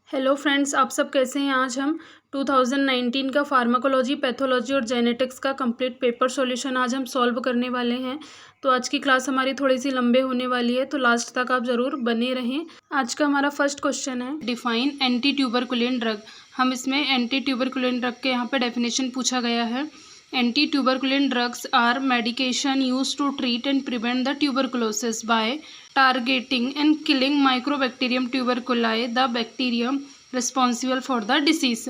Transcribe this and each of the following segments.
Hello friends, आप सब कैसे हैं। आज हम 2019 का फार्माकोलॉजी, पैथोलॉजी और जेनेटिक्स का कंप्लीट पेपर सॉल्यूशन आज हम सॉल्व करने वाले हैं। तो आज की क्लास हमारी थोड़ी सी लंबे होने वाली है, तो लास्ट तक आप ज़रूर बने रहें। आज का हमारा फर्स्ट क्वेश्चन है, डिफाइन एंटी ट्यूबरकुलिन ड्रग। हम इसमें एंटी ट्यूबरकुलिन ड्रग के यहाँ पे डेफिनेशन पूछा गया है। Anti tuberculin drugs are medication use to treat and prevent the tuberculosis by targeting and killing Mycobacterium tuberculosis, the bacterium responsible for the disease।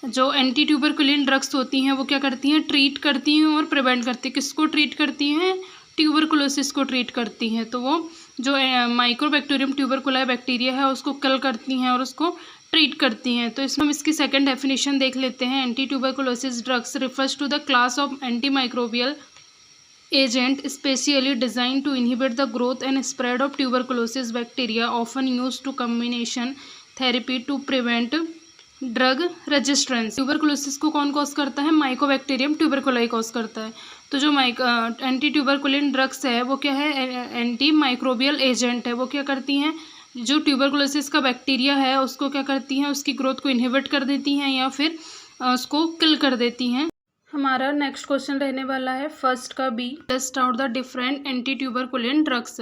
जो anti tuberculin drugs होती हैं वो क्या करती हैं, ट्रीट करती हैं और प्रिवेंट करती हैं। किसको ट्रीट करती हैं? ट्यूबरकुलोसिस को ट्रीट करती हैं। तो वो जो माइक्रोबैक्टीरियम ट्यूबरकुलाई बैक्टीरिया है उसको किल करती हैं और उसको ट्रीट करती हैं। तो इसमें हम इसकी सेकंड डेफिनेशन देख लेते हैं। Anti tuberculosis drugs refers to the class of anti microbial agent specially designed to inhibit the growth and spread of tuberculosis bacteria, often used to combination therapy to prevent drug resistance. Tuberculosis को कौन cause करता है? Mycobacterium ट्यूबरकुलाई cause करता है। तो जो anti tuberculin drugs है वो क्या है? एंटी माइक्रोबियल एजेंट है। वो क्या करती हैं? जो ट्यूबरकुलोसिस का बैक्टीरिया है उसको क्या करती हैं, उसकी ग्रोथ को इनहिबिट कर देती हैं या फिर उसको किल कर देती हैं। हमारा नेक्स्ट क्वेश्चन रहने वाला है फर्स्ट का B, list out the different anti tuberculin drugs.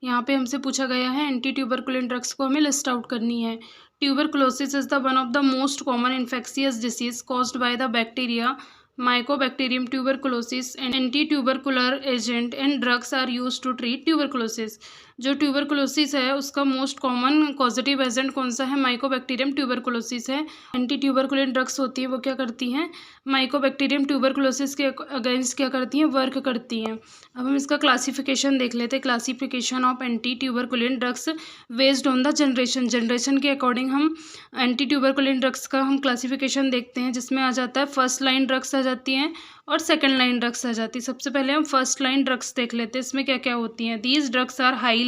यहाँ पे हमसे पूछा गया है एंटी ट्यूबरकुलिन ड्रग्स को हमें लिस्ट आउट करनी है। Tuberculosis is the one of the most common infectious disease caused by the bacteria Mycobacterium tuberculosis and anti-tubercular agent and drugs are used to treat tuberculosis। जो tuberculosis है उसका most common causative agent कौन सा है? Mycobacterium tuberculosis है। Anti tuberculin drugs होती है वो क्या करती हैं? माइकोबैक्टीरियम ट्यूबरकुलोसिस के अगेंस्ट क्या करती हैं? वर्क करती हैं। अब हम इसका क्लासिफिकेशन देख लेते हैं। Classification of anti tuberculin drugs based on the generation के अकॉर्डिंग हम एंटी ट्यूबरकुलिन ड्रग्स का हम क्लासिफिकेशन देखते हैं, जिसमें आ जाता है फर्स्ट लाइन ड्रग्स आ जाती हैं और सेकंड लाइन ड्रग्स आ जाती है। सबसे पहले हम फर्स्ट लाइन ड्रग्स देख लेते हैं, इसमें क्या क्या होती हैं। These drugs are highly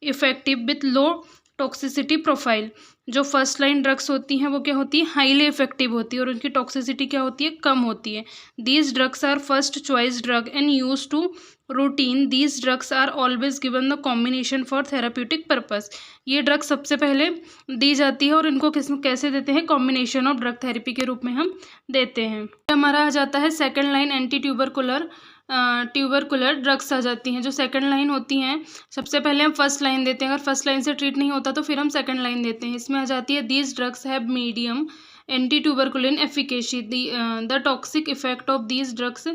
effective with low toxicity profile. जो फर्स्ट लाइन ड्रग्स होती हैं वो क्या होती है? हाईली इफेक्टिव होती है और उनकी टॉक्सिसिटी क्या होती है? कम होती है। These drugs are first choice drug and use to routine. These drugs are always given the combination for therapeutic purpose. ये ड्रग सबसे पहले दी जाती है और इनको कैसे देते हैं? कॉम्बिनेशन ऑफ ड्रग थेरेपी के रूप में हम देते हैं। हमारा आ जाता है second line anti tubercular drugs आ जाती हैं। जो सेकंड लाइन होती हैं, सबसे पहले हम फर्स्ट लाइन देते हैं। अगर फर्स्ट लाइन से ट्रीट नहीं होता तो फिर हम सेकंड लाइन देते हैं। इसमें आ जाती है these drugs have medium anti-tuberculin efficacy। The toxic effect of these drugs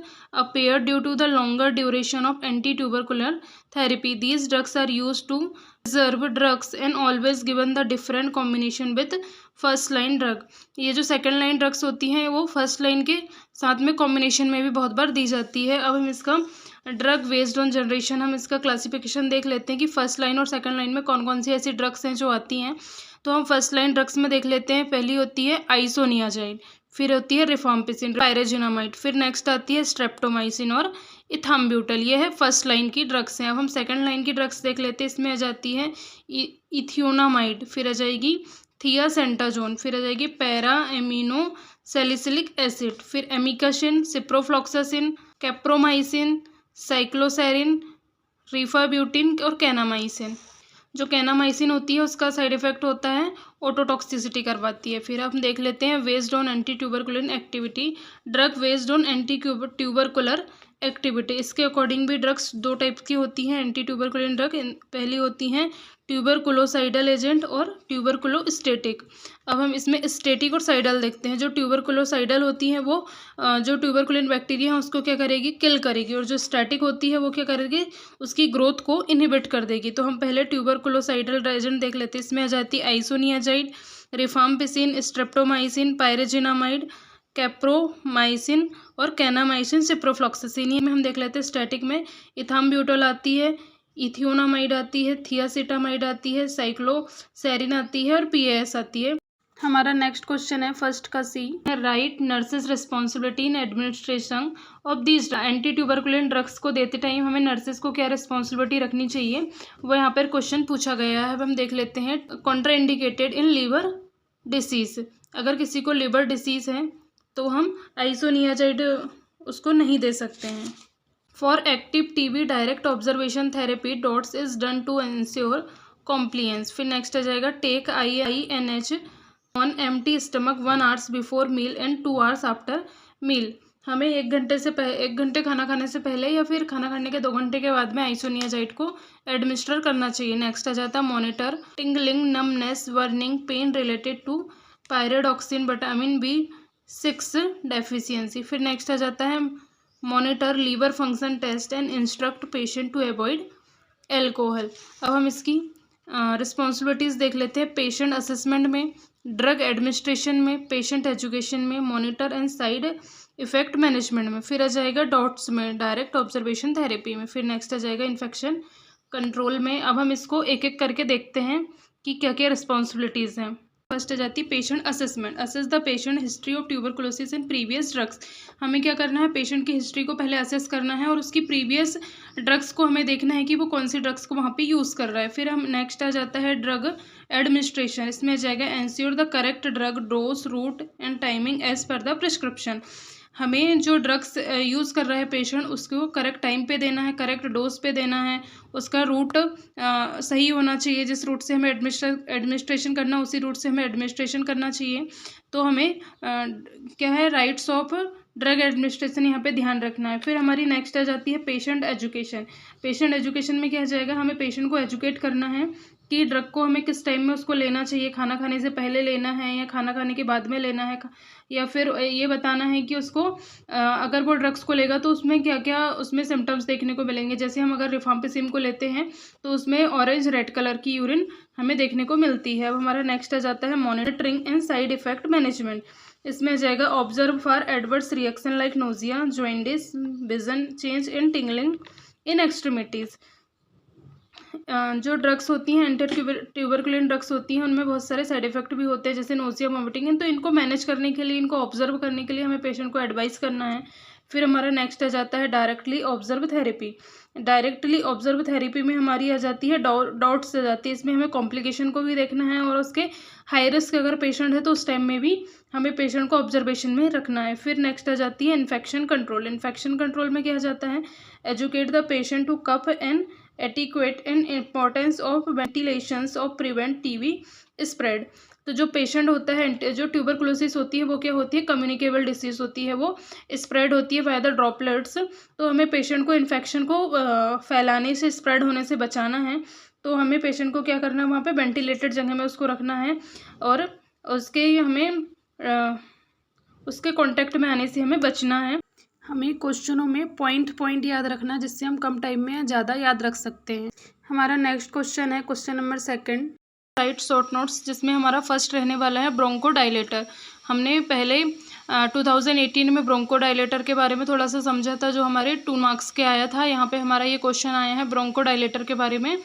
appear due to the longer duration of anti-tubercular therapy। These drugs are used to reserve drugs and always given the different combination with first line drug. ये जो second line drugs होती हैं वो first line के साथ में combination में भी बहुत बार दी जाती है। अब हम इसका ड्रग बेस्ड ऑन जनरेशन हम इसका क्लासिफिकेशन देख लेते हैं कि फर्स्ट लाइन और सेकंड लाइन में कौन कौन सी ऐसी ड्रग्स हैं जो आती हैं। तो हम फर्स्ट लाइन ड्रग्स में देख लेते हैं। पहली होती है आइसोनियाजाइड, फिर होती है रिफाम्पिसिन, पायरेजिनामाइड, फिर नेक्स्ट आती है स्ट्रेप्टोमाइसिन और इथाम्ब्यूटल। ये है फर्स्ट लाइन की ड्रग्स हैं। अब हम सेकंड लाइन की ड्रग्स देख लेते हैं। इसमें आ जाती है इथियोनामाइड, फिर आ जाएगी थियासेंटाजोन, फिर आ जाएगी पैरा एमिनो सैलिसिलिक एसिड, फिर एमिकासिन, सिप्रोफ्लॉक्सासिन, कैप्रोमाइसिन, साइक्लोसेरिन, रिफाब्यूटिन और कैनामाइसिन। जो कैनामाइसिन होती है उसका साइड इफेक्ट होता है ओटोटॉक्सिसिटी करवाती है। फिर हम देख लेते हैं based on anti tuberculin activity, drug based on anti tubercular activity. इसके अकॉर्डिंग भी ड्रग्स दो टाइप की होती हैं एंटी ट्यूबरकुलिन ड्रग। पहली होती हैं ट्यूबरकुलोसाइडल एजेंट और ट्यूबरकुलोस्टेटिक। अब हम इसमें स्टेटिक और साइडल देखते हैं। जो ट्यूबरकुलोसाइडल होती हैं वो जो ट्यूबरकुलिन बैक्टीरिया है उसको क्या करेगी? किल करेगी। और जो स्टैटिक होती है वो क्या करेगी? उसकी ग्रोथ को इनहिबिट कर देगी। तो हम पहले ट्यूबरकुलोसाइडल एजेंट देख लेते हैं। इसमें आ जाती है आइसोनियाजाइड, रिफाम्पिसिन, स्ट्रेप्टोमाइसिन, पायरेजिनामाइड, कैप्रोमाइसिन और कैनामाइसिन, सिप्रोफ्लॉक्सासिन। ये में हम देख लेते हैं स्टैटिक में इथाम्ब्यूटल आती है, इथियोनामाइड आती है, थियासिटामाइड आती है, साइक्लोसेरिन आती है और पीएएस आती है। हमारा नेक्स्ट क्वेश्चन है फर्स्ट का C, right nurses responsibility in administration of these. Anti tuberculin drugs को देते टाइम हमें नर्सेज को क्या रिस्पॉन्सिबिलिटी रखनी चाहिए, वो यहाँ पर क्वेश्चन पूछा गया है। अब हम देख लेते हैं contraindicated in liver disease. अगर किसी को लीवर डिसीज है तो हम आइसोनियाजाइड उसको नहीं दे सकते हैं। For active TB direct observation therapy DOTS is done to ensure compliance. फिर नेक्स्ट आ जाएगा take IINH on empty stomach 1 hours before meal and 2 hours after meal. हमें 1 घंटे खाना खाने से पहले या फिर खाना खाने के 2 घंटे के बाद में आइसोनियाजाइड को एडमिनिस्टर करना चाहिए। नेक्स्ट आ जाता है monitor tingling, numbness, burning, pain related to pyridoxine, vitamin B6 deficiency. फिर नेक्स्ट आ जाता है monitor liver function test and instruct patient to avoid alcohol. अब हम इसकी रिस्पॉन्सिबिलिटीज़ देख लेते हैं। पेशेंट असेसमेंट में, ड्रग एडमिनिस्ट्रेशन में, पेशेंट एजुकेशन में, monitor and side effect management में। फिर आ जाएगा डॉट्स में, डायरेक्ट ऑब्जर्वेशन थेरेपी में। फिर नेक्स्ट आ जाएगा इन्फेक्शन कंट्रोल में। अब हम इसको एक एक करके देखते हैं कि क्या क्या रिस्पॉन्सिबिलिटीज़ हैं। फर्स्ट आ जाती है patient assessment. Assess the patient history of tuberculosis and previous drugs. हमें क्या करना है, पेशेंट की हिस्ट्री को पहले असेस करना है और उसकी प्रीवियस ड्रग्स को हमें देखना है कि वो कौन सी ड्रग्स को वहाँ पे यूज़ कर रहा है। फिर हम नेक्स्ट आ जाता है ड्रग एडमिनिस्ट्रेशन। इसमें आ जाएगा ensure the correct drug dose, route and timing as per the prescription. हमें जो ड्रग्स यूज़ कर रहा है पेशेंट उसको करेक्ट टाइम पे देना है, करेक्ट डोज पे देना है, उसका रूट सही होना चाहिए। जिस रूट से हमें एडमिनिस्ट्रेशन करना उसी रूट से हमें एडमिनिस्ट्रेशन करना चाहिए। तो हमें क्या है, राइट्स ऑफ ड्रग एडमिनिस्ट्रेशन यहाँ पे ध्यान रखना है। फिर हमारी नेक्स्ट आ जाती है पेशेंट एजुकेशन। पेशेंट एजुकेशन में क्या जाएगा, हमें पेशेंट को एजुकेट करना है कि ड्रग को हमें किस टाइम में उसको लेना चाहिए, खाना खाने से पहले लेना है या खाना खाने के बाद में लेना है, या फिर ये बताना है कि उसको अगर वो ड्रग्स को लेगा तो उसमें क्या क्या उसमें सिम्टम्स देखने को मिलेंगे। जैसे हम अगर रिफाम्पिसिन को लेते हैं तो उसमें ऑरेंज रेड कलर की यूरिन हमें देखने को मिलती है। अब हमारा नेक्स्ट आ जाता है monitoring and side effect management. इसमें जाएगा observe for adverse reaction like nausea, jaundice, vision change in tingling in extremities. जो ड्रग्स होती हैं एंटी ट्यूबरकुलिन ड्रग्स होती हैं उनमें बहुत सारे साइड इफेक्ट भी होते हैं जैसे नोजिया, वॉमिटिंग। तो इनको मैनेज करने के लिए, इनको ऑब्जर्व करने के लिए हमें पेशेंट को एडवाइस करना है। फिर हमारा नेक्स्ट आ जाता है directly observe therapy. Directly observe therapy में हमारी आ जाती है डाउट्स आ जाती है। इसमें हमें कॉम्प्लिकेशन को भी देखना है और उसके हाई रिस्क अगर पेशेंट है तो उस टाइम में भी हमें पेशेंट को ऑब्जर्वेशन में रखना है। फिर नेक्स्ट आ जाती है इन्फेक्शन कंट्रोल। इन्फेक्शन कंट्रोल में क्या आ जाता है, educate the patient to cough and etiquette and importance of ventilations of prevent TB spread. तो जो पेशेंट होता है, जो ट्यूबरकुलोसिस होती है वो क्या होती है, कम्युनिकेबल डिसीज होती है, वो स्प्रेड होती है बाय द ड्रॉपलेट्स। तो हमें पेशेंट को इन्फेक्शन को फैलाने से, स्प्रेड होने से बचाना है। तो हमें पेशेंट को क्या करना है, वहाँ पे वेंटिलेटेड जगह में उसको रखना है और उसके हमें उसके कांटेक्ट में आने से हमें बचना है। हमें क्वेश्चनों में पॉइंट याद रखना जिससे हम कम टाइम में ज़्यादा याद रख सकते हैं। हमारा नेक्स्ट क्वेश्चन है question number 2, right short notes, जिसमें हमारा फर्स्ट रहने वाला है ब्रोंकोडाइलेटर। हमने पहले 2018 में ब्रोंकोडाइलेटर के बारे में थोड़ा सा समझा था जो हमारे 2 मार्क्स के आया था। यहाँ पे हमारा ये क्वेश्चन आया है ब्रोंकोडाइलेटर के बारे में,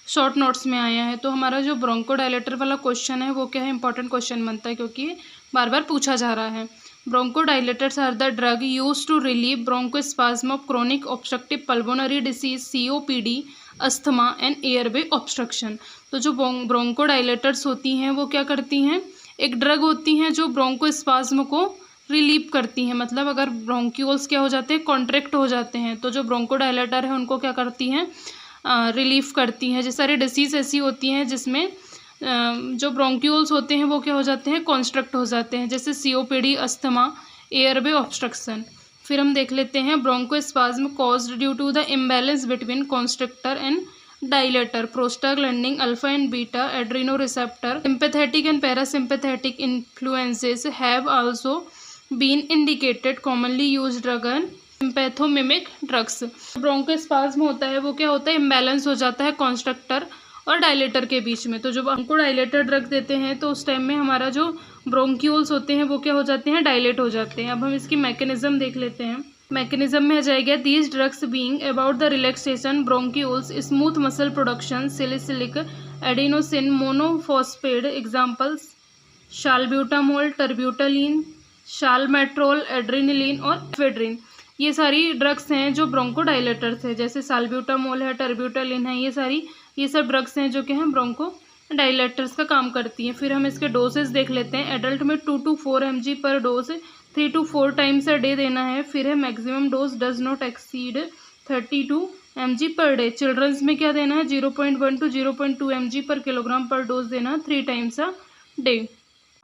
शॉर्ट नोट्स में आया है। तो हमारा जो ब्रोंकोडाइलेटर वाला क्वेश्चन है वो क्या है, इंपॉर्टेंट क्वेश्चन बनता है क्योंकि ये बार बार पूछा जा रहा है। Bronchodilators are the drug used to relieve bronchospasm of chronic obstructive pulmonary disease COPD, asthma and airway obstruction. तो जो ब्रोंकोडाइलेटर्स होती हैं वो क्या करती हैं, एक ड्रग होती हैं जो ब्रोंकोस्पाज्म को रिलीव करती हैं। मतलब अगर ब्रोंक्यूल्स क्या हो जाते हैं, कॉन्ट्रैक्ट हो जाते हैं, तो जो ब्रोंकोडाइलेटर है उनको क्या करती हैं, रिलीफ करती हैं। जैसे सारी डिसीज़ ऐसी होती हैं जिसमें जो ब्रोंक्यूल्स होते हैं वो क्या हो जाते हैं, कॉन्स्ट्रक्ट हो जाते हैं, जैसे COPD, अस्थमा, एयरवे ऑब्स्ट्रक्शन। फिर हम देख लेते हैं bronchospasm caused due to the imbalance between constrictor and dilator, prostaglandin alpha and beta, adreno receptor, sympathetic and parasympathetic influences have also been indicated, commonly used drug and sympathomimetic drugs. Bronchospasm होता है वो क्या होता है, imbalance हो जाता है constructor और डायलेटर के बीच में। तो जब हमको डायलेटर ड्रग देते हैं तो उस टाइम में हमारा जो ब्रोंक्यूल्स होते हैं वो क्या हो जाते हैं, डायलेट हो जाते हैं। अब हम इसकी मैकेनिज्म देख लेते हैं। मैकेनिज्म में आ जाएगा these drugs being about the relaxation bronchioles, smooth muscle production, cyclic adenosine monophosphate, examples salbutamol, terbutaline, salmeterol, adrenaline और एफेड्रिन। ये सारी ड्रग्स हैं जो ब्रोंकोडाइलेटर्स है, जैसे साल्ब्यूटामोल है, टर्ब्यूटालिन है, ये सब ड्रग्स हैं जो कि हैं ब्रोंकोडाइलेटर्स का काम करती हैं। फिर हम इसके डोसेस देख लेते हैं। एडल्ट में 2 to 4 mg per dose 3 to 4 times a day देना है। फिर है maximum dose does not exceed 32 mg per day. Childrens में क्या देना है, 0.1 to 0.2 mg per kilogram per dose देना 3 टाइम्स अ डे।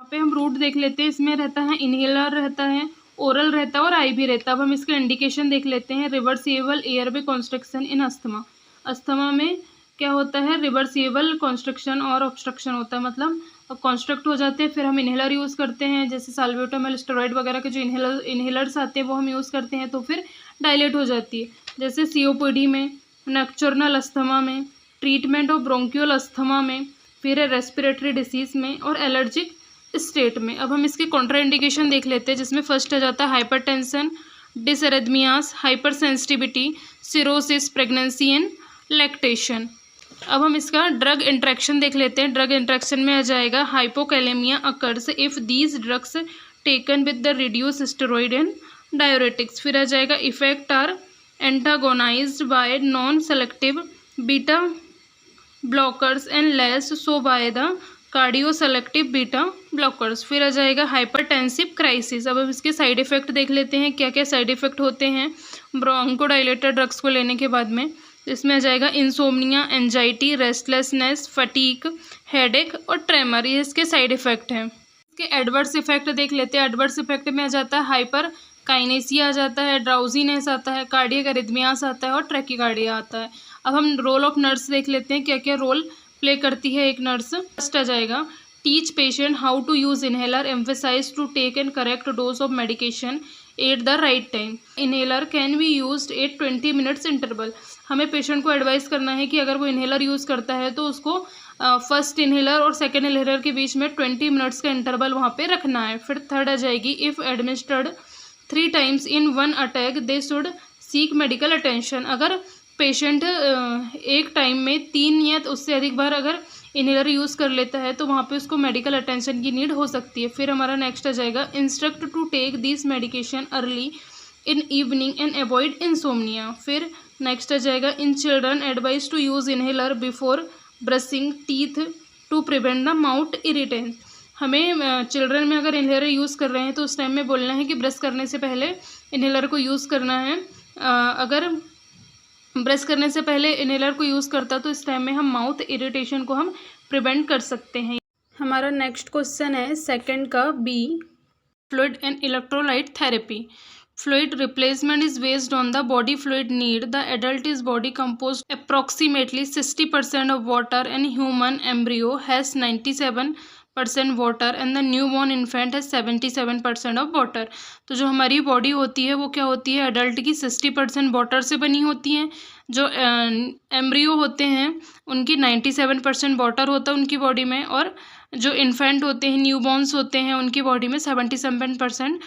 यहाँ पे हम रूट देख लेते हैं। इसमें रहता है इनहेलर रहता है, ओरल रहता है और आईवी रहता है। अब हम इसके इंडिकेशन देख लेते हैं। रिवर्सिबल एयरवे कॉन्स्ट्रक्शन इन अस्थमा। अस्थमा में क्या होता है, रिवर्सिबल कॉन्स्ट्रक्शन और ऑब्स्ट्रक्शन होता है, मतलब कॉन्स्ट्रक्ट हो जाते हैं। फिर हम इनहेलर यूज़ करते हैं, जैसे साल्ब्यूटामॉल, स्टेरॉइड वगैरह के जो इनहेलर्स आते हैं वो हम यूज़ करते हैं, तो फिर डायलेट हो जाती है। जैसे सीओपीडी में, नॉक्टर्नल अस्थमा में, ट्रीटमेंट ऑफ ब्रोंकियल अस्थमा में, फिर रेस्पिरेटरी डिसीज़ में और एलर्जिक स्टेट में। अब हम इसके कॉन्ट्राइंडिकेशन देख लेते हैं, जिसमें फर्स्ट आ जाता है hypertension, dysrhythmias, hyper sensitivity, cirrhosis, pregnancy and lactation. अब हम इसका ड्रग इंट्रैक्शन देख लेते हैं। ड्रग इंट्रैक्शन में आ जाएगा hypokalemia occurs if these drugs taken with the reduce steroid and diuretics. फिर आ जाएगा effect are antagonized by non selective beta blockers and less so by the cardio selective beta blockers. फिर आ जाएगा hypertensive crisis. अब हम इसके side effect देख लेते हैं, क्या क्या साइड इफेक्ट होते हैं ब्रोंकोडायलेटर ड्रग्स को लेने के बाद में। इसमें आ जाएगा insomnia, anxiety, restlessness, fatigue, headache और ट्रेमर, ये इसके साइड इफेक्ट हैं। इसके एडवर्स इफेक्ट देख लेते हैं। एडवर्स इफेक्ट में आ जाता है हाइपर काइनेसिया आ जाता है, ड्राउजीनेस आता है, कार्डियक एरिथमियास आता है और ट्रैकिकार्डिया आता है। अब हम रोल ऑफ नर्स देख लेते हैं, क्या क्या रोल प्ले करती है एक नर्स। फर्स्ट आ जाएगा teach patient how to use inhaler, emphasize to take and correct dose of medication at the right time. Inhaler can be used at 20 minutes interval. हमें पेशेंट को एडवाइस करना है कि अगर वो इनहेलर यूज़ करता है तो उसको फर्स्ट इनहेलर और सेकेंड इनहेलर के बीच में 20 मिनट्स का इंटरवल वहाँ पे रखना है। फिर थर्ड आ जाएगी if administered 3 times in 1 attack they should seek medical attention. अगर पेशेंट एक टाइम में 3 या उससे अधिक बार अगर इनहेलर यूज़ कर लेता है तो वहाँ पे उसको मेडिकल अटेंशन की नीड हो सकती है। फिर हमारा नेक्स्ट आ जाएगा instruct to take this medication early in evening and avoid insomnia. फिर नेक्स्ट आ जाएगा in children advise to use inhaler before brushing teeth to prevent the mouth irritants. हमें चिल्ड्रन में अगर इनहेलर यूज़ कर रहे हैं तो उस टाइम में बोलना है कि ब्रश करने से पहले इनहेलर को यूज़ करना है। अगर ब्रश करने से पहले इनहेलर को यूज़ करता तो इस टाइम में हम माउथ इरिटेशन को हम प्रिवेंट कर सकते हैं। हमारा नेक्स्ट क्वेश्चन है सेकंड का B, fluid and electrolyte therapy. Fluid replacement is based on the body fluid need. The adult is body composed approximately 60% of water and human embryo has 97% water and the newborn infant has 77% of water. तो जो हमारी body होती है वो क्या होती है, adult की 60% वाटर से बनी होती है। जो एम्ब्रियो होते हैं उनकी 97% वाटर होता है उनकी बॉडी में, और जो इन्फेंट होते हैं, न्यूबॉर्न्स होते हैं, उनकी बॉडी में 77%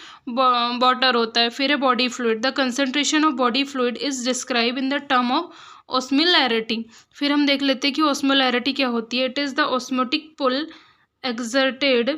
वाटर होता है। फिर है body fluid. The concentration of body fluid is describe in the term of osmolarity. फिर हम देख लेते हैं कि ऑस्मोलैरिटी क्या होती है। It is the osmotic pull exerted